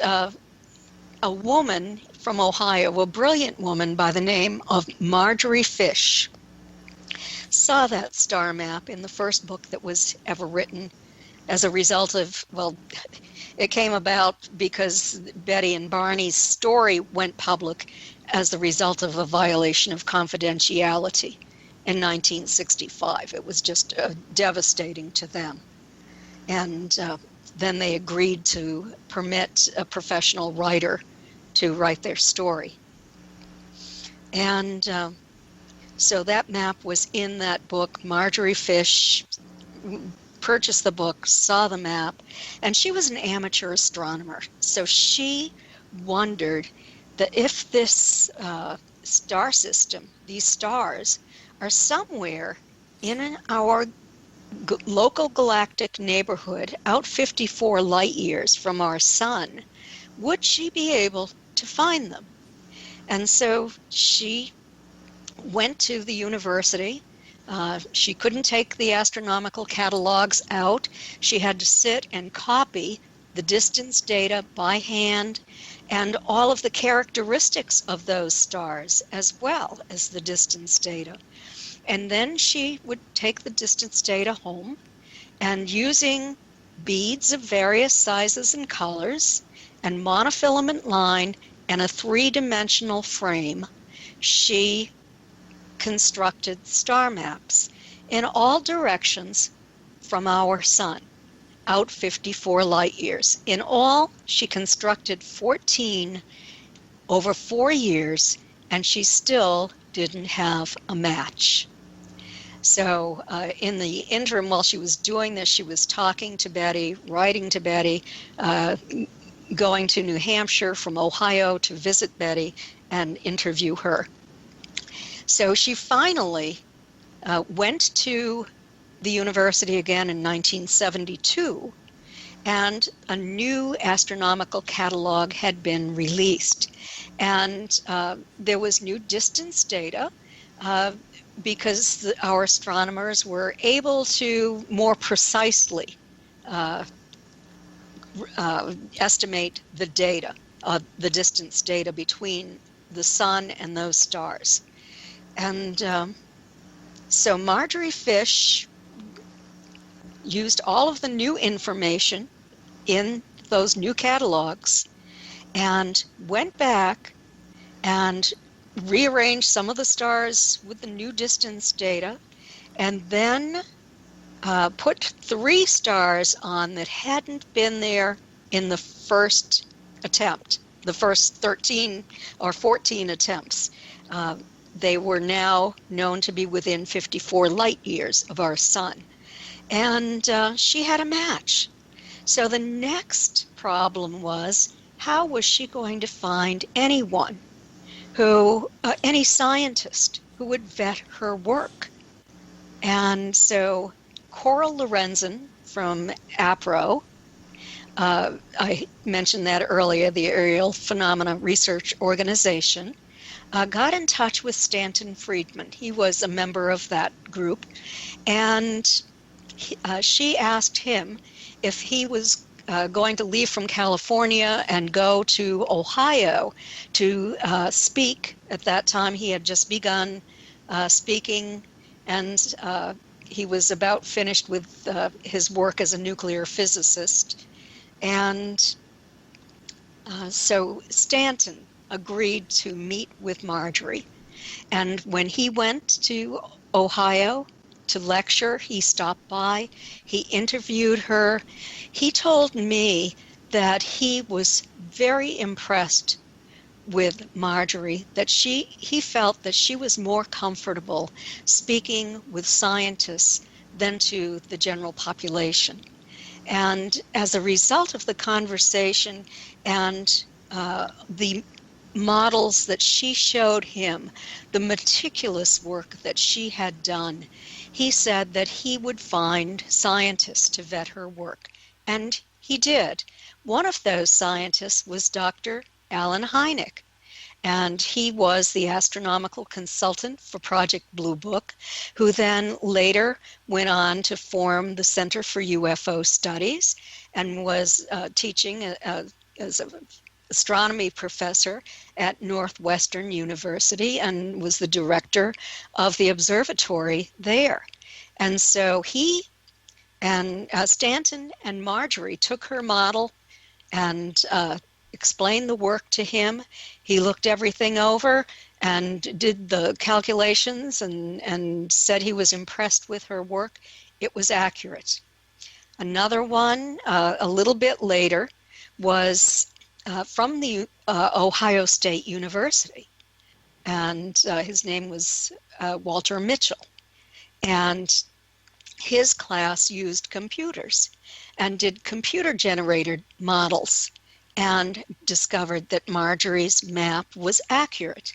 a woman from Ohio, a brilliant woman by the name of Marjorie Fish, saw that star map in the first book that was ever written as a result of, well, it came about because Betty and Barney's story went public as the result of a violation of confidentiality in 1965. It was just devastating to them. And then they agreed to permit a professional writer to write their story. And so that map was in that book. Marjorie Fish purchased the book, saw the map, and she was an amateur astronomer. So she wondered that if this star system, these stars, are somewhere in our local galactic neighborhood out 54 light years from our sun, would she be able to find them? And so she went to the university. She couldn't take the astronomical catalogs out. She had to sit and copy the distance data by hand and all of the characteristics of those stars as well as the distance data. And then she would take the distance data home, and using beads of various sizes and colors and monofilament line and a 3-dimensional frame, she constructed star maps in all directions from our sun, out 54 light years. In all, she constructed 14 over 4 years, and she still didn't have a match. So in the interim, while she was doing this, she was talking to Betty, writing to Betty, going to New Hampshire from Ohio to visit Betty and interview her. So she finally went to the university again in 1972, and a new astronomical catalog had been released. And there was new distance data because our astronomers were able to more precisely estimate the data, the distance data between the sun and those stars. And so Marjorie Fish used all of the new information in those new catalogs and went back and rearranged some of the stars with the new distance data, and then put 3 stars on that hadn't been there in the first attempt, the first 13 or 14 attempts. They were now known to be within 54 light years of our sun. And she had a match. So the next problem was how was she going to find anyone who, any scientist who would vet her work? And so Coral Lorenzen from APRO, I mentioned that earlier, the Aerial Phenomena Research Organization, got in touch with Stanton Friedman. He was a member of that group, and she asked him if he was going to leave from California and go to Ohio to speak. At that time, he had just begun speaking, and he was about finished with his work as a nuclear physicist. And so Stanton agreed to meet with Marjorie. And when he went to Ohio to lecture, he stopped by, he interviewed her. He told me that he was very impressed with Marjorie, that he felt that she was more comfortable speaking with scientists than to the general population. And as a result of the conversation and the models that she showed him, the meticulous work that she had done, he said that he would find scientists to vet her work. And he did. One of those scientists was Dr. Alan Hynek. And he was the astronomical consultant for Project Blue Book, who then later went on to form the Center for UFO Studies and was teaching as an astronomy professor at Northwestern University and was the director of the observatory there. And so he and Stanton and Marjorie took her model and explained the work to him. He looked everything over and did the calculations and said he was impressed with her work. It was accurate. Another one, a little bit later, was from the Ohio State University. And his name was Walter Mitchell. And his class used computers and did computer-generated models and discovered that Marjorie's map was accurate.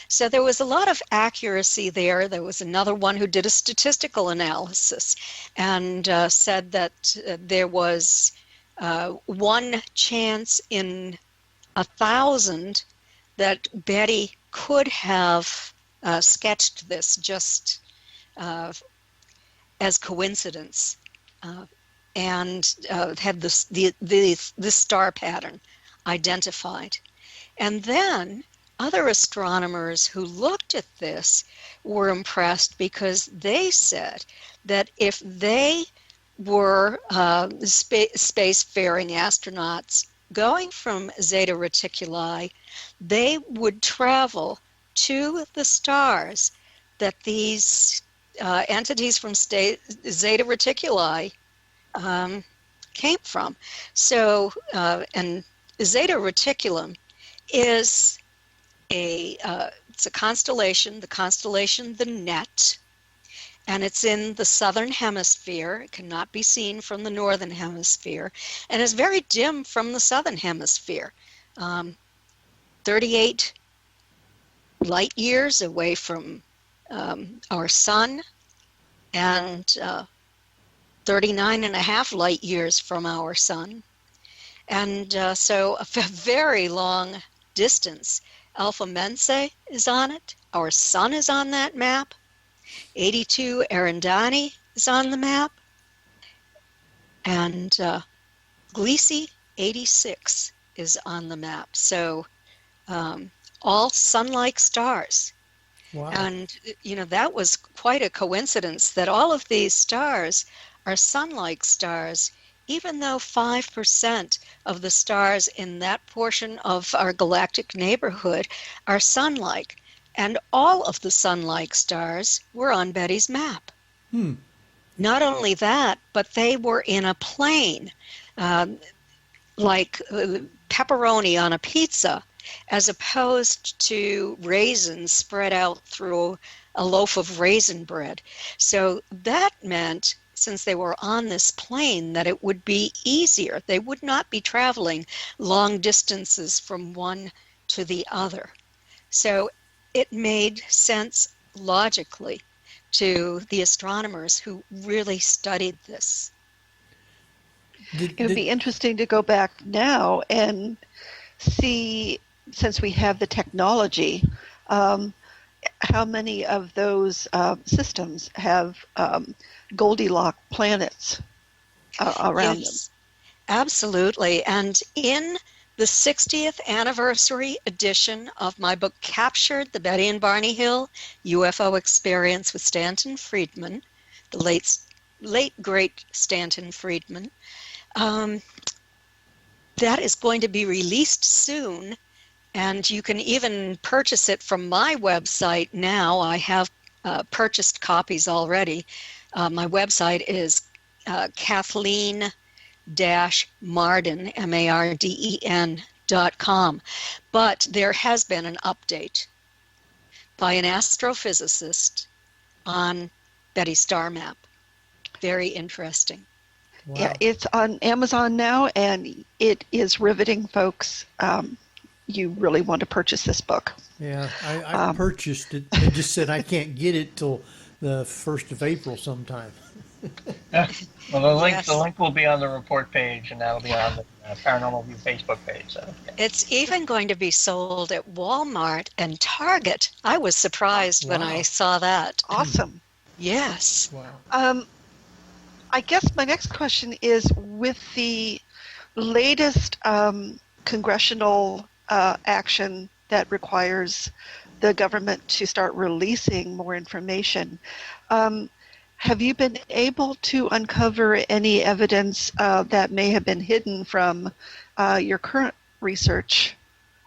So there was a lot of accuracy there. There was another one who did a statistical analysis and said that there was one chance in 1,000 that Betty could have sketched this just as coincidence. And had this star pattern identified. And then other astronomers who looked at this were impressed because they said that if they were spacefaring astronauts going from Zeta Reticuli, they would travel to the stars that these entities from Zeta Reticuli came from. So, and Zeta Reticulum is it's a constellation, the constellation the Net, and it's in the southern hemisphere. It cannot be seen from the northern hemisphere, and is very dim from the southern hemisphere. 38 light years away from our sun, and 39 and a half light years from our sun. And so a very long distance. Alpha Mensae is on it. Our sun is on that map. 82 Eridani is on the map. And Gliese 86 is on the map. So all sun-like stars. Wow. And, you know, that was quite a coincidence that all of these stars are sun-like stars, even though 5% of the stars in that portion of our galactic neighborhood are sun-like. And all of the sun-like stars were on Betty's map. Not only that, but they were in a plane, like pepperoni on a pizza, as opposed to raisins spread out through a loaf of raisin bread. So that meant since they were on this plane, that it would be easier. They would not be traveling long distances from one to the other. So it made sense logically to the astronomers who really studied this. It would be interesting to go back now and see, since we have the technology, how many of those systems have Goldilocks planets around them. Absolutely. And in the 60th anniversary edition of my book, Captured, the Betty and Barney Hill UFO Experience with Stanton Friedman, the late great Stanton Friedman, that is going to be released soon. And you can even purchase it from my website now. I have purchased copies already. My website is Kathleen-Marden, MARDEN.com. But there has been an update by an astrophysicist on Betty's star map. Very interesting. Wow. Yeah, it's on Amazon now, and it is riveting, folks. You really want to purchase this book. Yeah, I purchased it. They just said I can't get it till the 1st of April sometime. Well, the link will be on the report page, and that'll be on the Paranormal View Facebook page. So it's even going to be sold at Walmart and Target. I was surprised when I saw that. Awesome. Yes. Wow. I guess my next question is, with the latest congressional action that requires the government to start releasing more information, have you been able to uncover any evidence that may have been hidden from your current research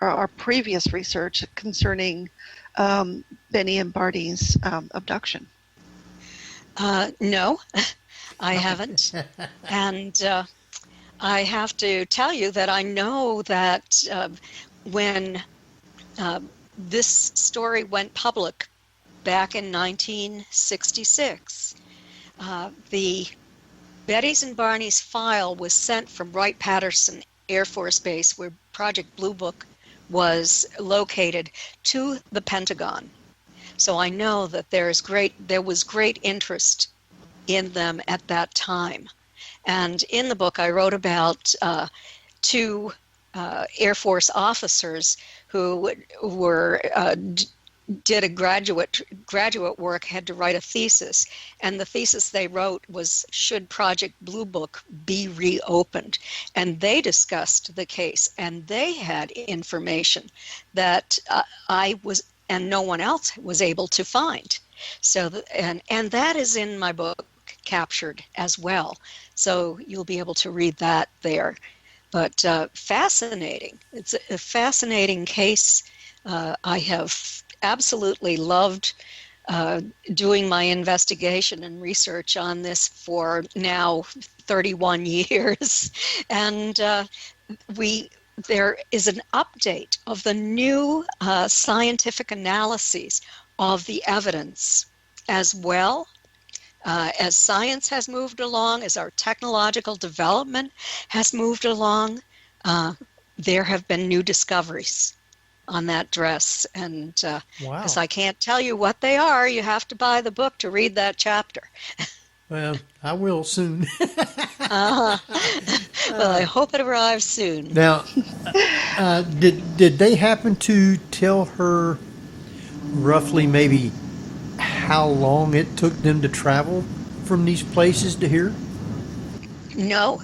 or previous research concerning Benny and Barney's abduction? No, I haven't. And I have to tell you that I know that when this story went public back in 1966, the Betty's and Barney's file was sent from Wright-Patterson Air Force Base, where Project Blue Book was located, to the Pentagon. So I know that there was great interest in them at that time. And in the book, I wrote about two Air Force officers who were did a graduate work, had to write a thesis, and the thesis they wrote was, should Project Blue Book be reopened? And they discussed the case, and they had information that I was, and no one else was able to find. So, and that is in my book, Captured, as well. So you'll be able to read that there. But fascinating. It's a fascinating case. I have absolutely loved doing my investigation and research on this for now 31 years. And there is an update of the new scientific analyses of the evidence, as well as science has moved along, as our technological development has moved along. There have been new discoveries on that dress, and because I can't tell you what they are, you have to buy the book to read that chapter. Well, I will soon. Well, I hope it arrives soon. Now, did they happen to tell her roughly maybe how long it took them to travel from these places to here? No.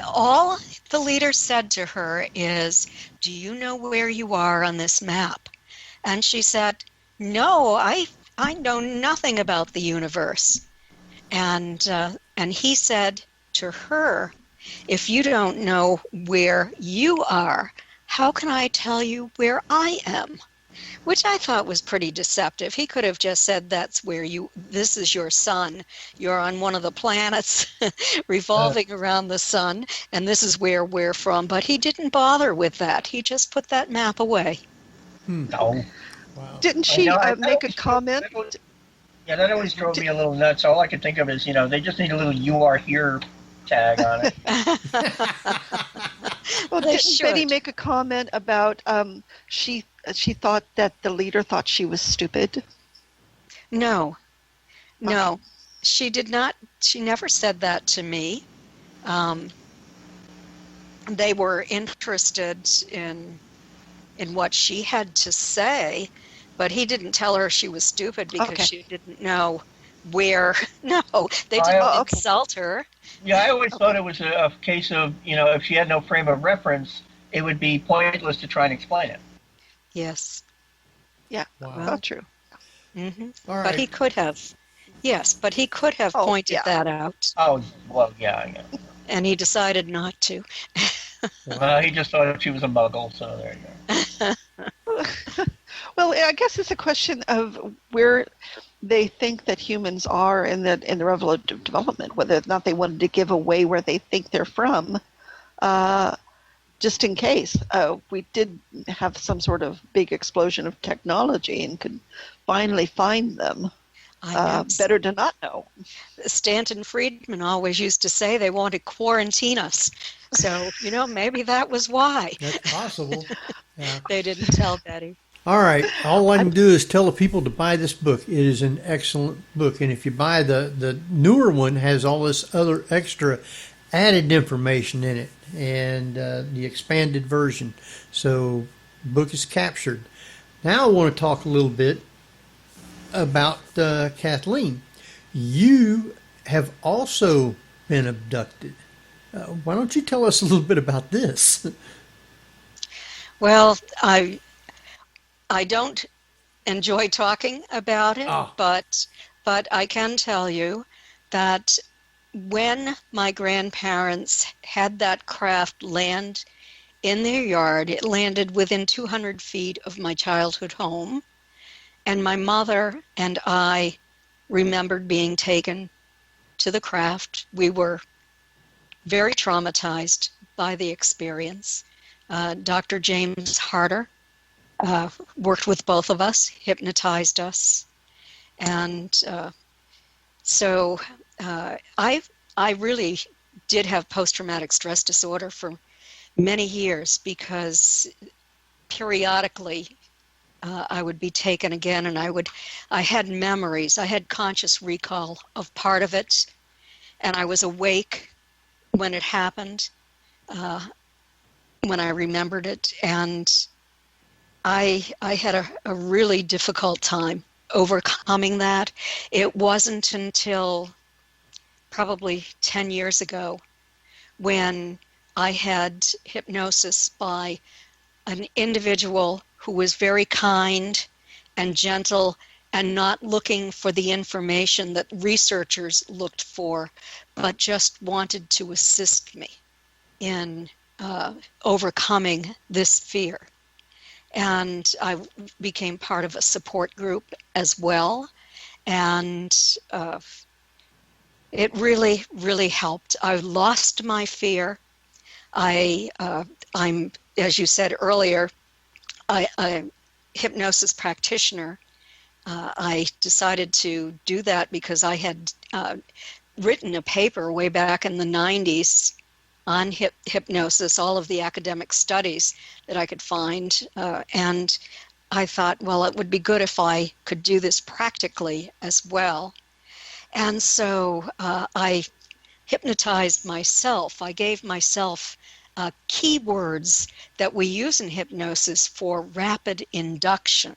All the leader said to her is, do you know where you are on this map? And she said, no, I know nothing about the universe. And he said to her, if you don't know where you are, how can I tell you where I am? Which I thought was pretty deceptive. He could have just said, that's where this is your sun. You're on one of the planets revolving around the sun, and this is where we're from. But he didn't bother with that. He just put that map away. No. Wow. Didn't she make a comment? Yeah, that always drove me a little nuts. All I could think of is, they just need a little "You Are Here" tag on it. Well, They didn't Betty should. make a comment about she thought that the leader thought she was stupid? No, no, she did not. She never said that to me. They were interested in what she had to say, but he didn't tell her she was stupid because Okay. she didn't know where. No, they Oh, didn't Oh, okay. insult her. Yeah, I always thought it was a case of, if she had no frame of reference, it would be pointless to try and explain it. Yes. Yeah, Wow. well, true. Hmm. All right. But he could have. Yes, but he could have Oh, pointed yeah. that out, Oh, well, yeah. and he decided not to. Well, he just thought she was a muggle, so there you go. Well, I guess it's a question of where they think that humans are in the relative development, whether or not they wanted to give away where they think they're from, just in case. We did have some sort of big explosion of technology and could finally find them. I know. Better to not know. Stanton Friedman always used to say they wanted to quarantine us. So, maybe that was why That's possible. Yeah. they didn't tell Betty. All right. All I can do is tell the people to buy this book. It is an excellent book. And if you buy the newer one, has all this other extra added information in it and the expanded version. So the book is captured. Now I want to talk a little bit about Kathleen. You have also been abducted. Why don't you tell us a little bit about this? Well, I don't enjoy talking about it, but I can tell you that when my grandparents had that craft land in their yard, it landed within 200 feet of my childhood home, and my mother and I remembered being taken to the craft. We were very traumatized by the experience. Dr. James Harder worked with both of us, hypnotized us, and so I really did have post-traumatic stress disorder for many years because periodically I would be taken again, and I had memories. I had conscious recall of part of it, and I was awake when it happened, when I remembered it, and I had a really difficult time overcoming that. It wasn't until probably 10 years ago when I had hypnosis by an individual who was very kind and gentle and not looking for the information that researchers looked for, but just wanted to assist me in overcoming this fear. And I became part of a support group as well, and it really, really helped. I lost my fear. I'm, as you said earlier, I'm a hypnosis practitioner. I decided to do that because I had written a paper way back in the 90s on hypnosis, all of the academic studies that I could find. And I thought, well, it would be good if I could do this practically as well. And so I hypnotized myself. I gave myself keywords that we use in hypnosis for rapid induction.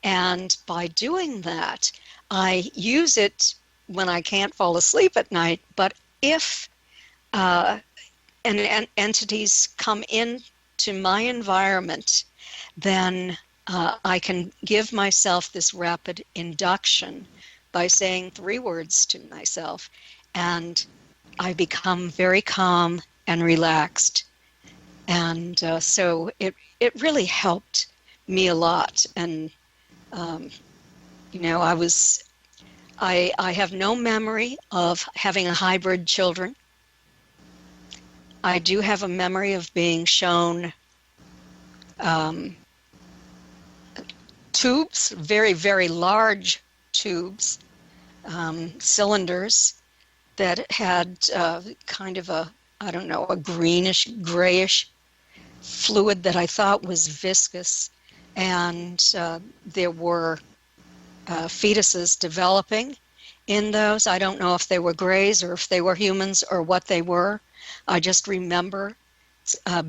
And by doing that, I use it when I can't fall asleep at night. But if entities come into my environment, then I can give myself this rapid induction by saying 3 words to myself, and I become very calm and relaxed. And so it really helped me a lot. And I have no memory of having a hybrid children. I do have a memory of being shown tubes, very, very large tubes, cylinders that had kind of a, I don't know, a greenish, grayish fluid that I thought was viscous. And there were fetuses developing in those. I don't know if they were grays or if they were humans or what they were. I just remember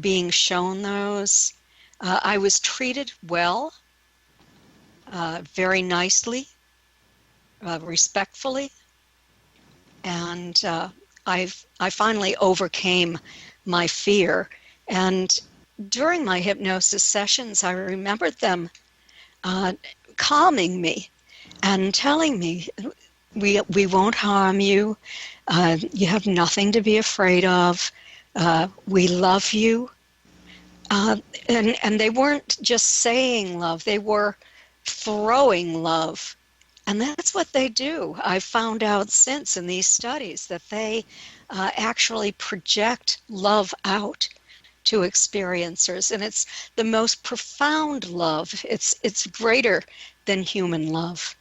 being shown those. I was treated well, very nicely, respectfully, and I finally overcame my fear. And during my hypnosis sessions, I remembered them calming me and telling me, we won't harm you. You have nothing to be afraid of. We love you. And they weren't just saying love, they were throwing love. And that's what they do. I've found out since in these studies that they actually project love out to experiencers. And it's the most profound love. It's greater than human love.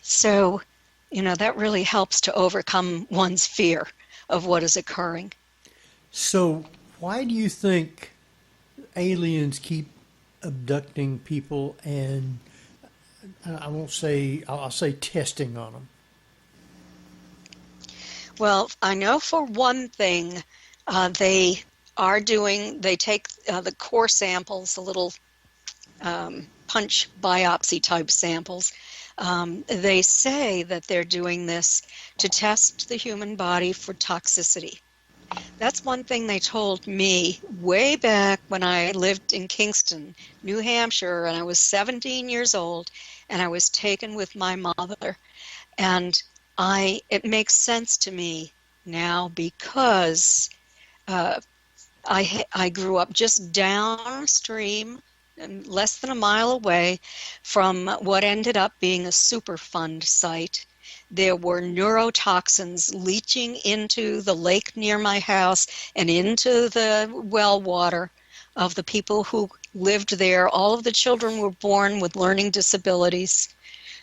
So, that really helps to overcome one's fear of what is occurring. So why do you think aliens keep abducting people and I'll say testing on them? Well, I know for one thing, they take the core samples, the little punch biopsy type samples. They say that they're doing this to test the human body for toxicity. That's one thing they told me way back when I lived in Kingston, New Hampshire, and I was 17 years old, and I was taken with my mother. And it makes sense to me now because I grew up just downstream, less than a mile away from what ended up being a Superfund site. There were neurotoxins leaching into the lake near my house and into the well water of the people who lived there. All of the children were born with learning disabilities.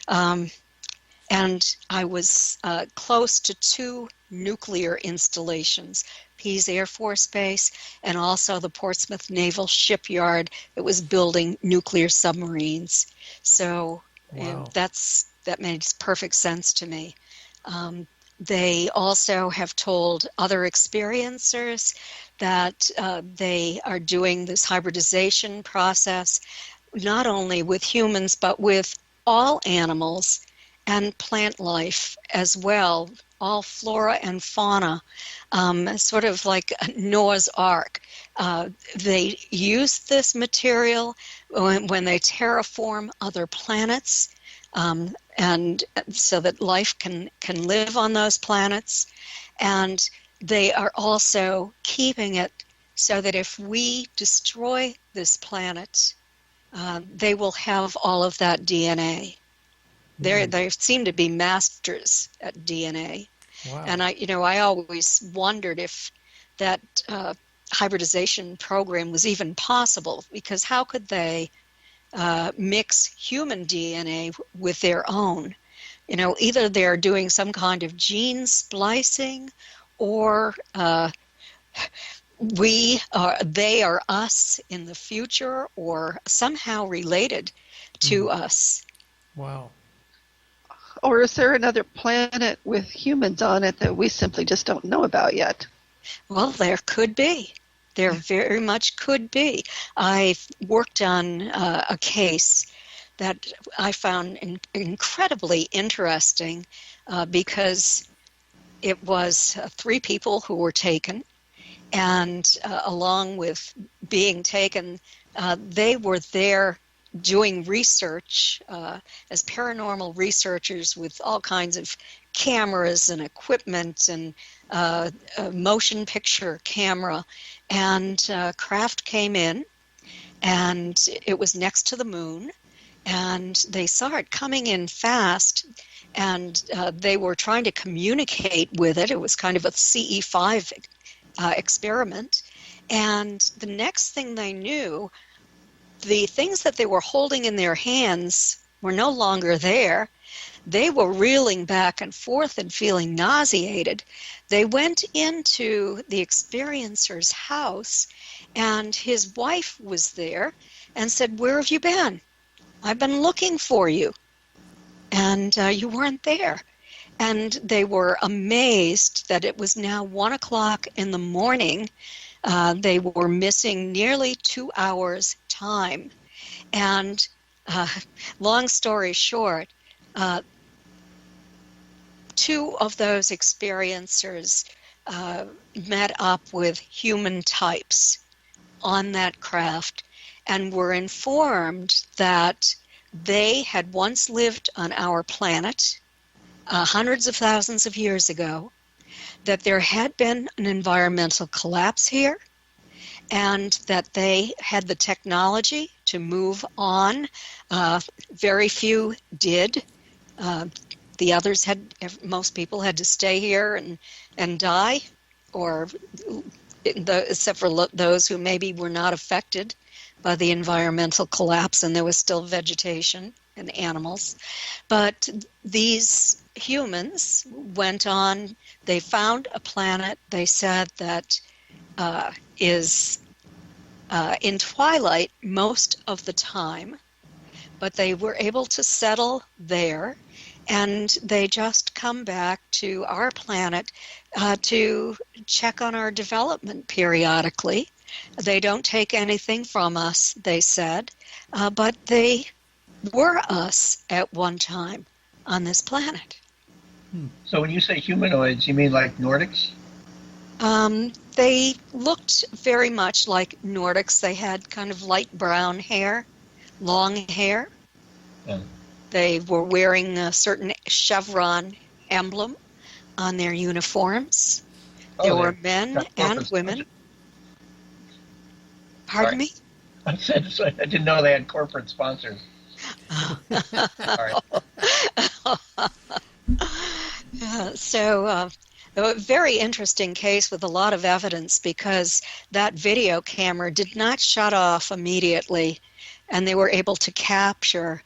And I was close to 2 nuclear installations, Pease Air Force Base and also the Portsmouth Naval Shipyard that was building nuclear submarines. So wow. That makes perfect sense to me. They also have told other experiencers that they are doing this hybridization process, not only with humans, but with all animals and plant life as well, all flora and fauna, sort of like Noah's Ark. They use this material when they terraform other planets, and so that life can live on those planets. And they are also keeping it so that if we destroy this planet, they will have all of that DNA. They seem to be masters at DNA. Wow. And I always wondered if that hybridization program was even possible, because how could they mix human DNA with their own? Either they're doing some kind of gene splicing, or they are us in the future, or somehow related to us. Wow. Or is there another planet with humans on it that we simply just don't know about yet? Well, there could be. There very much could be. I've worked on a case that I found incredibly interesting because it was 3 people who were taken, and along with being taken, they were there doing research as paranormal researchers with all kinds of cameras and equipment and a motion picture camera. And craft came in, and it was next to the moon, and they saw it coming in fast, and they were trying to communicate with it. It was kind of a CE5 experiment. And the next thing they knew, the things that they were holding in their hands were no longer there. they were reeling back and forth and feeling nauseated. They went into the experiencer's house, and his wife was there and said, "Where have you been? I've been looking for you, and you weren't there." And they were amazed that it was now 1 o'clock in the morning. They were missing nearly 2 hours time. And long story short, 2 of those experiencers met up with human types on that craft and were informed that they had once lived on our planet hundreds of thousands of years ago, that there had been an environmental collapse here, and that they had the technology to move on. Very few did. The others most people had to stay here and die, or except for those who maybe were not affected by the environmental collapse, and there was still vegetation and animals. But these humans went on. They found a planet, they said, that is in twilight most of the time, but they were able to settle there, and they just come back to our planet to check on our development periodically. They don't take anything from us, they said, but they were us at one time on this planet. So when you say humanoids, you mean like Nordics? They looked very much like Nordics. They had kind of light brown hair, long hair. Yeah. They were wearing a certain chevron emblem on their uniforms. There were men and women. Pardon me? I said, so I didn't know they had corporate sponsors. Sorry. So a very interesting case with a lot of evidence, because that video camera did not shut off immediately, and they were able to capture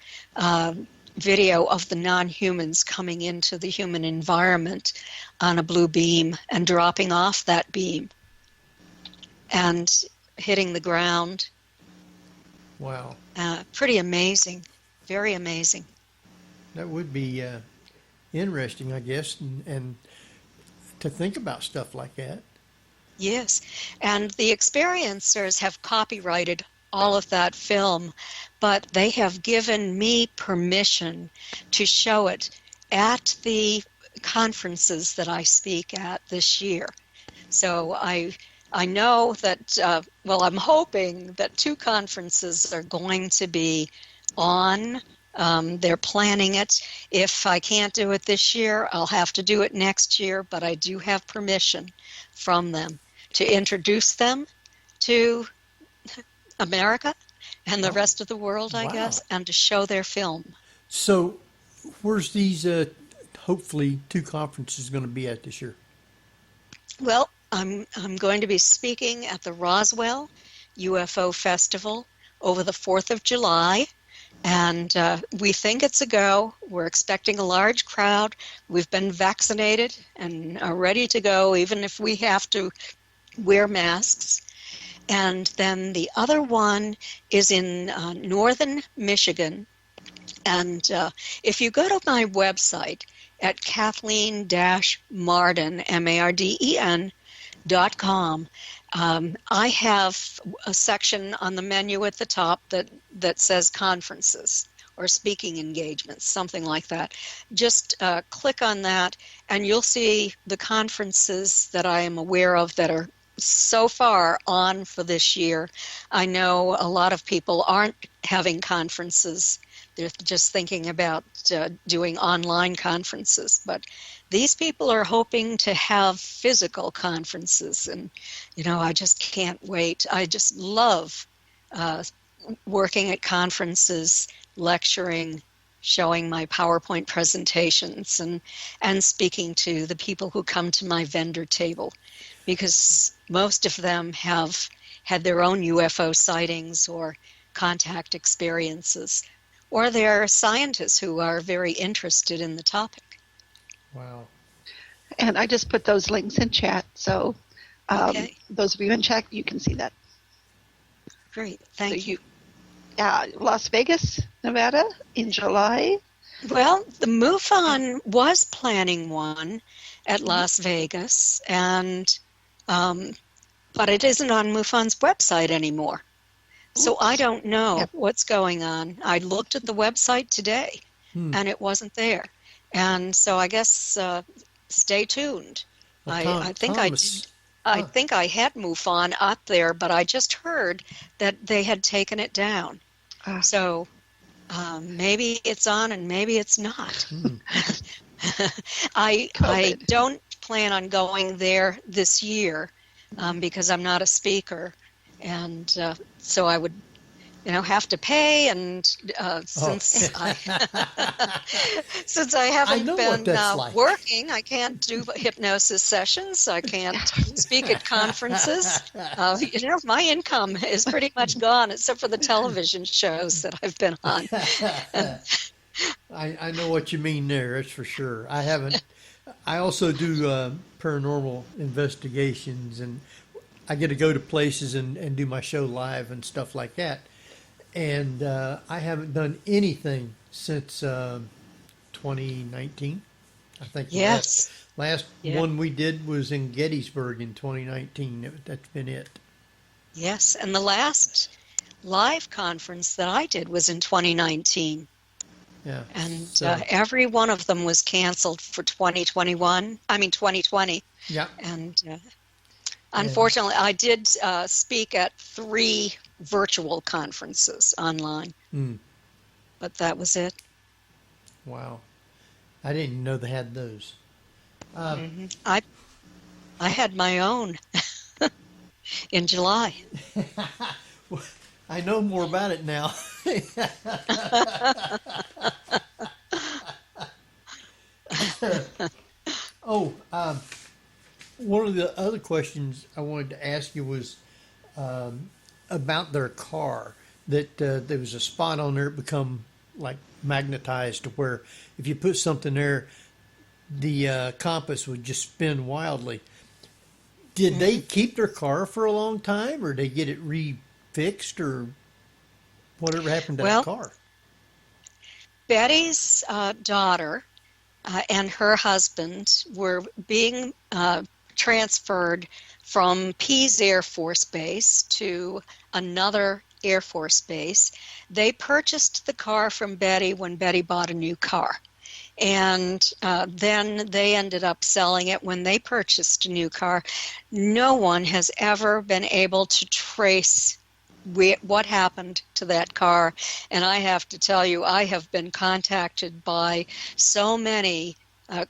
video of the non-humans coming into the human environment on a blue beam and dropping off that beam and hitting the ground. Wow. Pretty amazing. Very amazing. That would be interesting, I guess, and to think about stuff like that. Yes. And the experiencers have copyrighted all of that film, but they have given me permission to show it at the conferences that I speak at this year. So I know that, I'm hoping that 2 conferences are going to be on. They're planning it. If I can't do it this year, I'll have to do it next year, but I do have permission from them to introduce them to America and the rest of the world, I guess, and to show their film. So where's these hopefully 2 conferences going to be at this year? Well, I'm going to be speaking at the Roswell UFO Festival over the 4th of July. And we think it's a go. We're expecting a large crowd. We've been vaccinated and are ready to go, even if we have to wear masks. And then the other one is in northern Michigan. And if you go to my website at Kathleen-Marden, MARDEN.com, I have a section on the menu at the top that says conferences or speaking engagements, something like that. Just click on that, and you'll see the conferences that I am aware of that are so far on for this year. I know a lot of people aren't having conferences. They're just thinking about doing online conferences. But these people are hoping to have physical conferences. And, I just can't wait. I just love working at conferences, lecturing, showing my PowerPoint presentations, and speaking to the people who come to my vendor table, because most of them have had their own UFO sightings or contact experiences, or they're scientists who are very interested in the topic. Wow. And I just put those links in chat, so Okay. those of you in chat, you can see that. Great, thank you. Las Vegas, Nevada, in July. Well, the MUFON was planning one at Las Vegas, and but it isn't on MUFON's website anymore. So I don't know what's going on. I looked at the website today, and it wasn't there. And so I guess stay tuned. Well, I think Thomas, I think I had MUFON up there, but I just heard that they had taken it down. So maybe it's on and maybe it's not. I don't plan on going there this year because I'm not a speaker, and so I would, have to pay. And since since I haven't been working, I can't do hypnosis sessions. I can't speak at conferences. My income is pretty much gone, except for the television shows that I've been on. I know what you mean there. That's for sure. I haven't. I also do paranormal investigations, and I get to go to places and do my show live and stuff like that. And I haven't done anything since 2019. I think yes. Last one we did was in Gettysburg in 2019. That's been it. Yes, and the last live conference that I did was in 2019. Yeah. And every one of them was canceled for 2020. Yeah. And unfortunately, I did speak at 3 virtual conferences online. But that was it. Wow. I didn't even know they had those. I had my own in July. I know more about it now. One of the other questions I wanted to ask you was about their car. That there was a spot on there that become like magnetized to where if you put something there, the compass would just spin wildly. Did they keep their car for a long time, or did they get it refixed, or whatever happened to that car? Betty's daughter and her husband were being transferred from Pease Air Force Base to another Air Force base. They purchased the car from Betty when Betty bought a new car. And then they ended up selling it when they purchased a new car. No one has ever been able to trace what happened to that car. And I have to tell you, I have been contacted by so many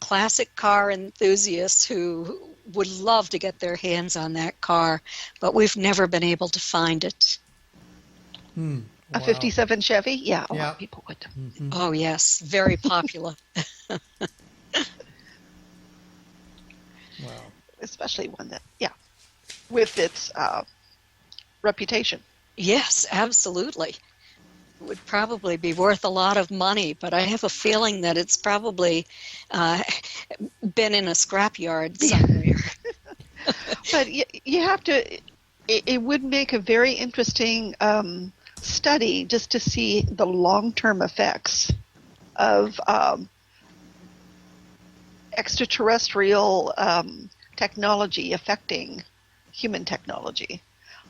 classic car enthusiasts who would love to get their hands on that car, but we've never been able to find it. A 57 Chevy? Yeah, a lot of people would. Mm-hmm. Oh, yes. Very popular. Wow. Especially one that, with its reputation. Yes, absolutely. It would probably be worth a lot of money, but I have a feeling that it's probably been in a scrapyard somewhere. But you have to, it would make a very interesting study just to see the long-term effects of extraterrestrial technology affecting human technology.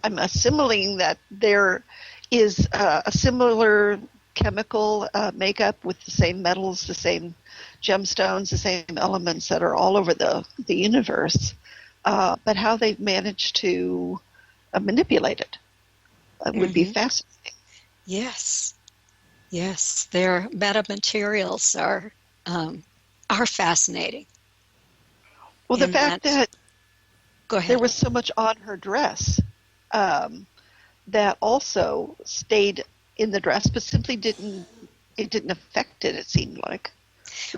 I'm assimilating that there is a similar chemical makeup with the same metals, the same gemstones, the same elements that are all over the universe, but how they've managed to manipulate it would be fascinating. Yes, their metamaterials are fascinating. Well, the fact that go ahead. There was so much on her dress that also stayed in the dress, but simply didn't affect it. It seemed like.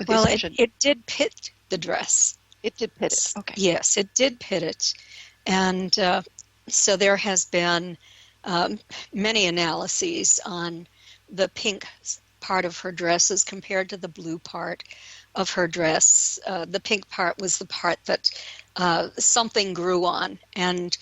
Well, it did pit the dress. It did pit it. Okay. Yes, it did pit it, and so there has been many analyses on the pink part of her dress as compared to the blue part of her dress. The pink part was the part that something grew on, and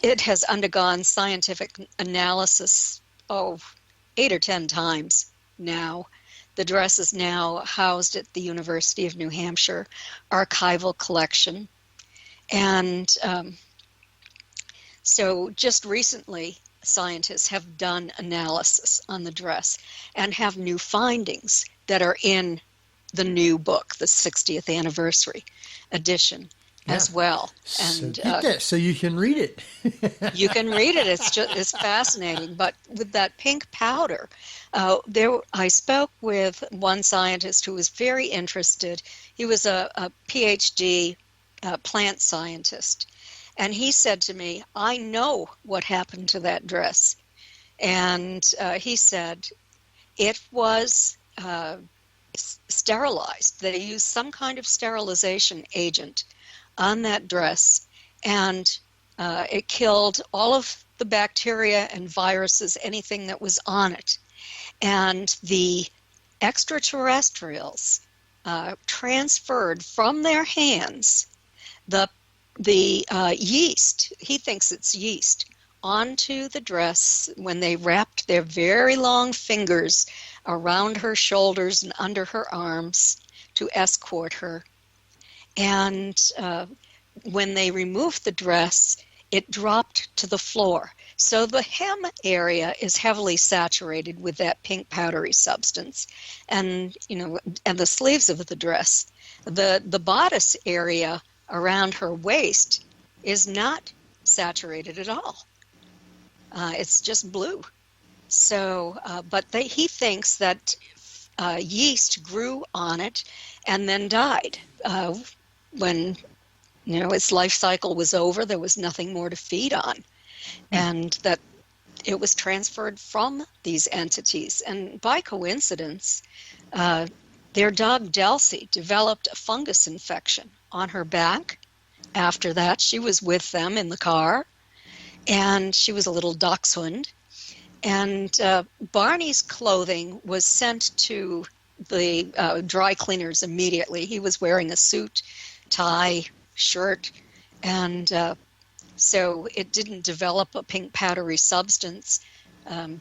it has undergone scientific analysis, 8 or 10 times now. The dress is now housed at the University of New Hampshire archival collection. And so just recently, scientists have done analysis on the dress and have new findings that are in the new book, the 60th anniversary edition as well. And so get that so you can read it. you can read it. It's fascinating. But with that pink powder, I spoke with one scientist who was very interested. He was a PhD plant scientist. And he said to me, I know what happened to that dress. And he said it was sterilized. They used some kind of sterilization agent on that dress, and it killed all of the bacteria and viruses, anything that was on it. And the extraterrestrials transferred from their hands the yeast, he thinks it's yeast, onto the dress when they wrapped their very long fingers around her shoulders and under her arms to escort her. And when they removed the dress, it dropped to the floor. So the hem area is heavily saturated with that pink powdery substance, and and the sleeves of the dress. The bodice area around her waist is not saturated at all. It's just blue. So, but he thinks that yeast grew on it and then died when its life cycle was over. There was nothing more to feed on, and that it was transferred from these entities. And by coincidence, their dog Delcy developed a fungus infection on her back. After that, she was with them in the car, and she was a little dachshund. And Barney's clothing was sent to the dry cleaners immediately. He was wearing a suit, tie, shirt, and so it didn't develop a pink powdery substance.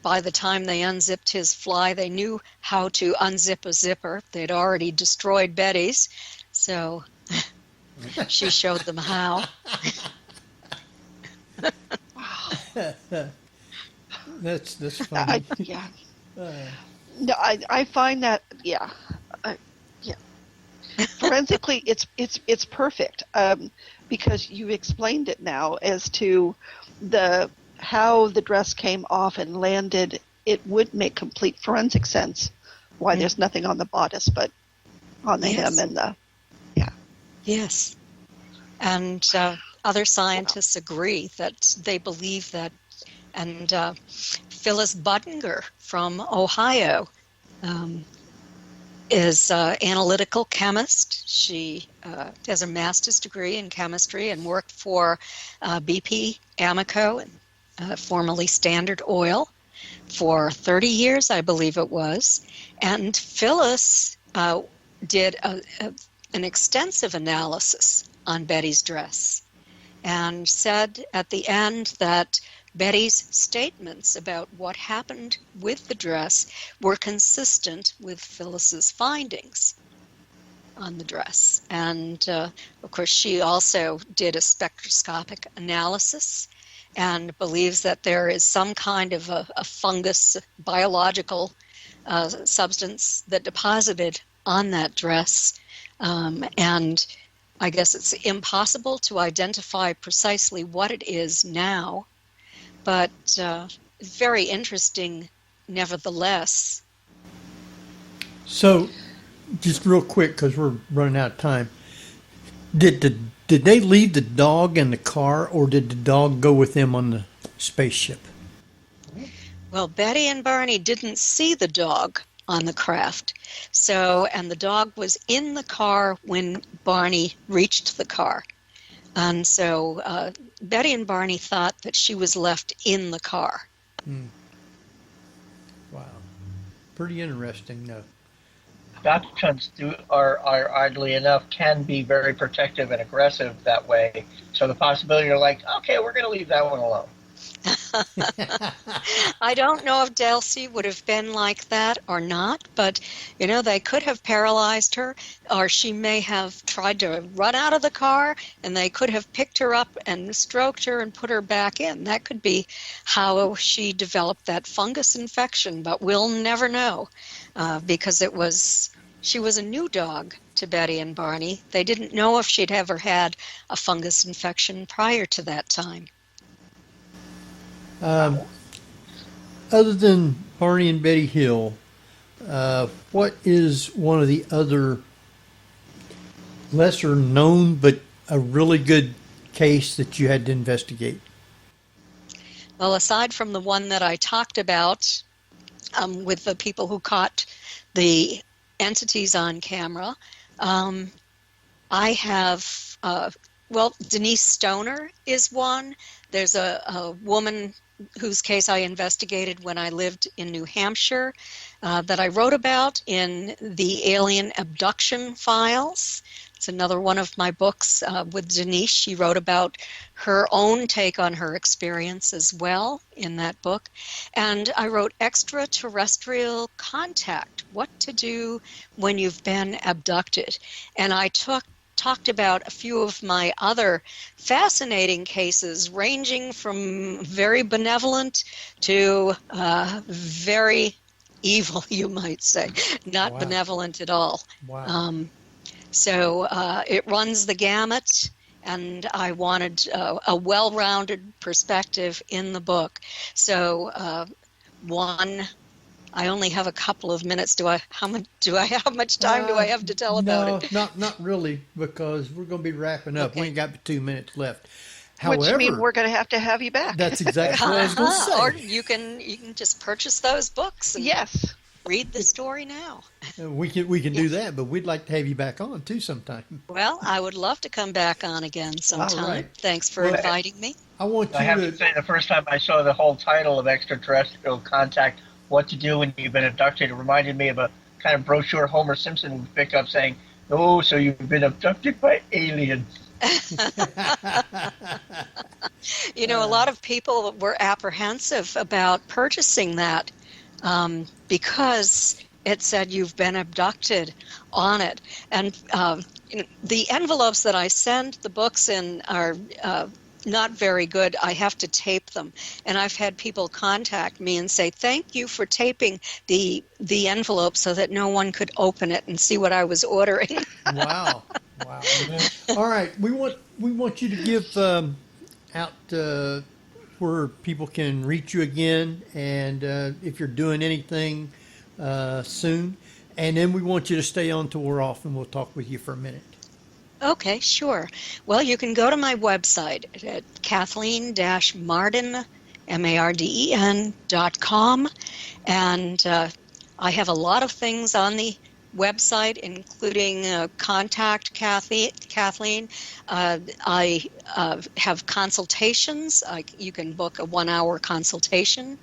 By the time they unzipped his fly, they knew how to unzip a zipper. They'd already destroyed Betty's, so she showed them how. That's funny. Yeah. No, I find that forensically it's perfect because you explained it now as to how the dress came off and landed. It would make complete forensic sense why there's nothing on the bodice but on the hem and the Yes. And other scientists agree that they believe that. And Phyllis Budinger from Ohio is an analytical chemist. She has a master's degree in chemistry and worked for BP Amoco, and formerly Standard Oil, for 30 years, I believe it was. And Phyllis did an extensive analysis on Betty's dress and said at the end that Betty's statements about what happened with the dress were consistent with Phyllis's findings on the dress. And of course, she also did a spectroscopic analysis and believes that there is some kind of a fungus, biological substance that deposited on that dress. And I guess it's impossible to identify precisely what it is now, but very interesting nevertheless. So, just real quick, because we're running out of time, did they leave the dog in the car, or did the dog go with them on the spaceship? Well, Betty and Barney didn't see the dog on the craft. So, and the dog was in the car when Barney reached the car. And so Betty and Barney thought that she was left in the car. Wow. pretty interesting, though. Abductions are oddly enough, can be very protective and aggressive that way. So the possibility you're like, okay, we're going to leave that one alone. I don't know if Delcy would have been like that or not, but they could have paralyzed her, or she may have tried to run out of the car, and they could have picked her up and stroked her and put her back in. That could be how she developed that fungus infection, but we'll never know because she was a new dog to Betty and Barney. They didn't know if she'd ever had a fungus infection prior to that time. Other than Barney and Betty Hill, what is one of the other lesser known but a really good case that you had to investigate? Well, aside from the one that I talked about with the people who caught the entities on camera, I have, Denise Stoner is one. There's a woman whose case I investigated when I lived in New Hampshire that I wrote about in the Alien Abduction Files. It's another one of my books with Denise. She wrote about her own take on her experience as well in that book. And I wrote Extraterrestrial Contact, What to Do When You've Been Abducted. And I talked about a few of my other fascinating cases, ranging from very benevolent to very evil, you might say. Not benevolent at all. Wow. So it runs the gamut, and I wanted a well-rounded perspective in the book. So I only have a couple of minutes. How much time do I have to tell about it? No, not really, because we're going to be wrapping up. Okay. We ain't got but 2 minutes left. However, which means we're going to have you back. That's exactly what I was going to say. Or you can just purchase those books. And yes. Read the story now. We can do that, but we'd like to have you back on too sometime. Well, I would love to come back on again sometime. Right. Thanks for inviting me. I have to say, the first time I saw the whole title of Extraterrestrial Contact, What to Do When You've Been Abducted, it reminded me of a kind of brochure Homer Simpson would pick up saying, "Oh, so you've been abducted by aliens." A lot of people were apprehensive about purchasing that because it said you've been abducted on it. And the envelopes that I send the books in are not very good. I have to tape them. And I've had people contact me and say, thank you for taping the envelope so that no one could open it and see what I was ordering. Wow. All right. We want you to give out where people can reach you again, and if you're doing anything soon. And then we want you to stay on till we're off, and we'll talk with you for a minute. Okay, sure. Well, you can go to my website at Kathleen-Marden, MARDEN.com, and I have a lot of things on the website, including contact Kathleen. I have consultations. You can book a 1-hour consultation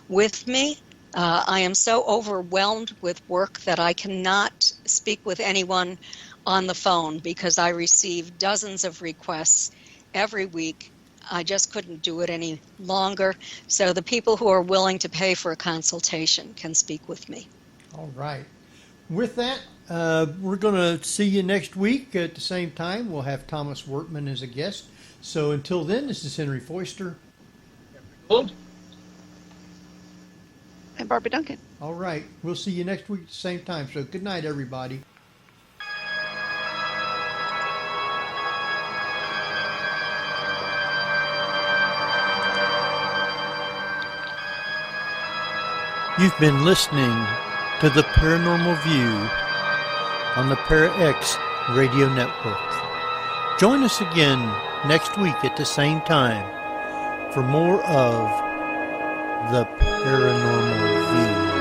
with me. I am so overwhelmed with work that I cannot speak with anyone on the phone because I receive dozens of requests every week. I just couldn't do it any longer. So the people who are willing to pay for a consultation can speak with me. All right. With that, we're going to see you next week at the same time. We'll have Thomas Wortman as a guest. So until then, this is Henry Foister. And Barbara Duncan. All right. We'll see you next week at the same time. So good night, everybody. You've been listening to the Paranormal View on the ParaX Radio Network. Join us again next week at the same time for more of the Paranormal View.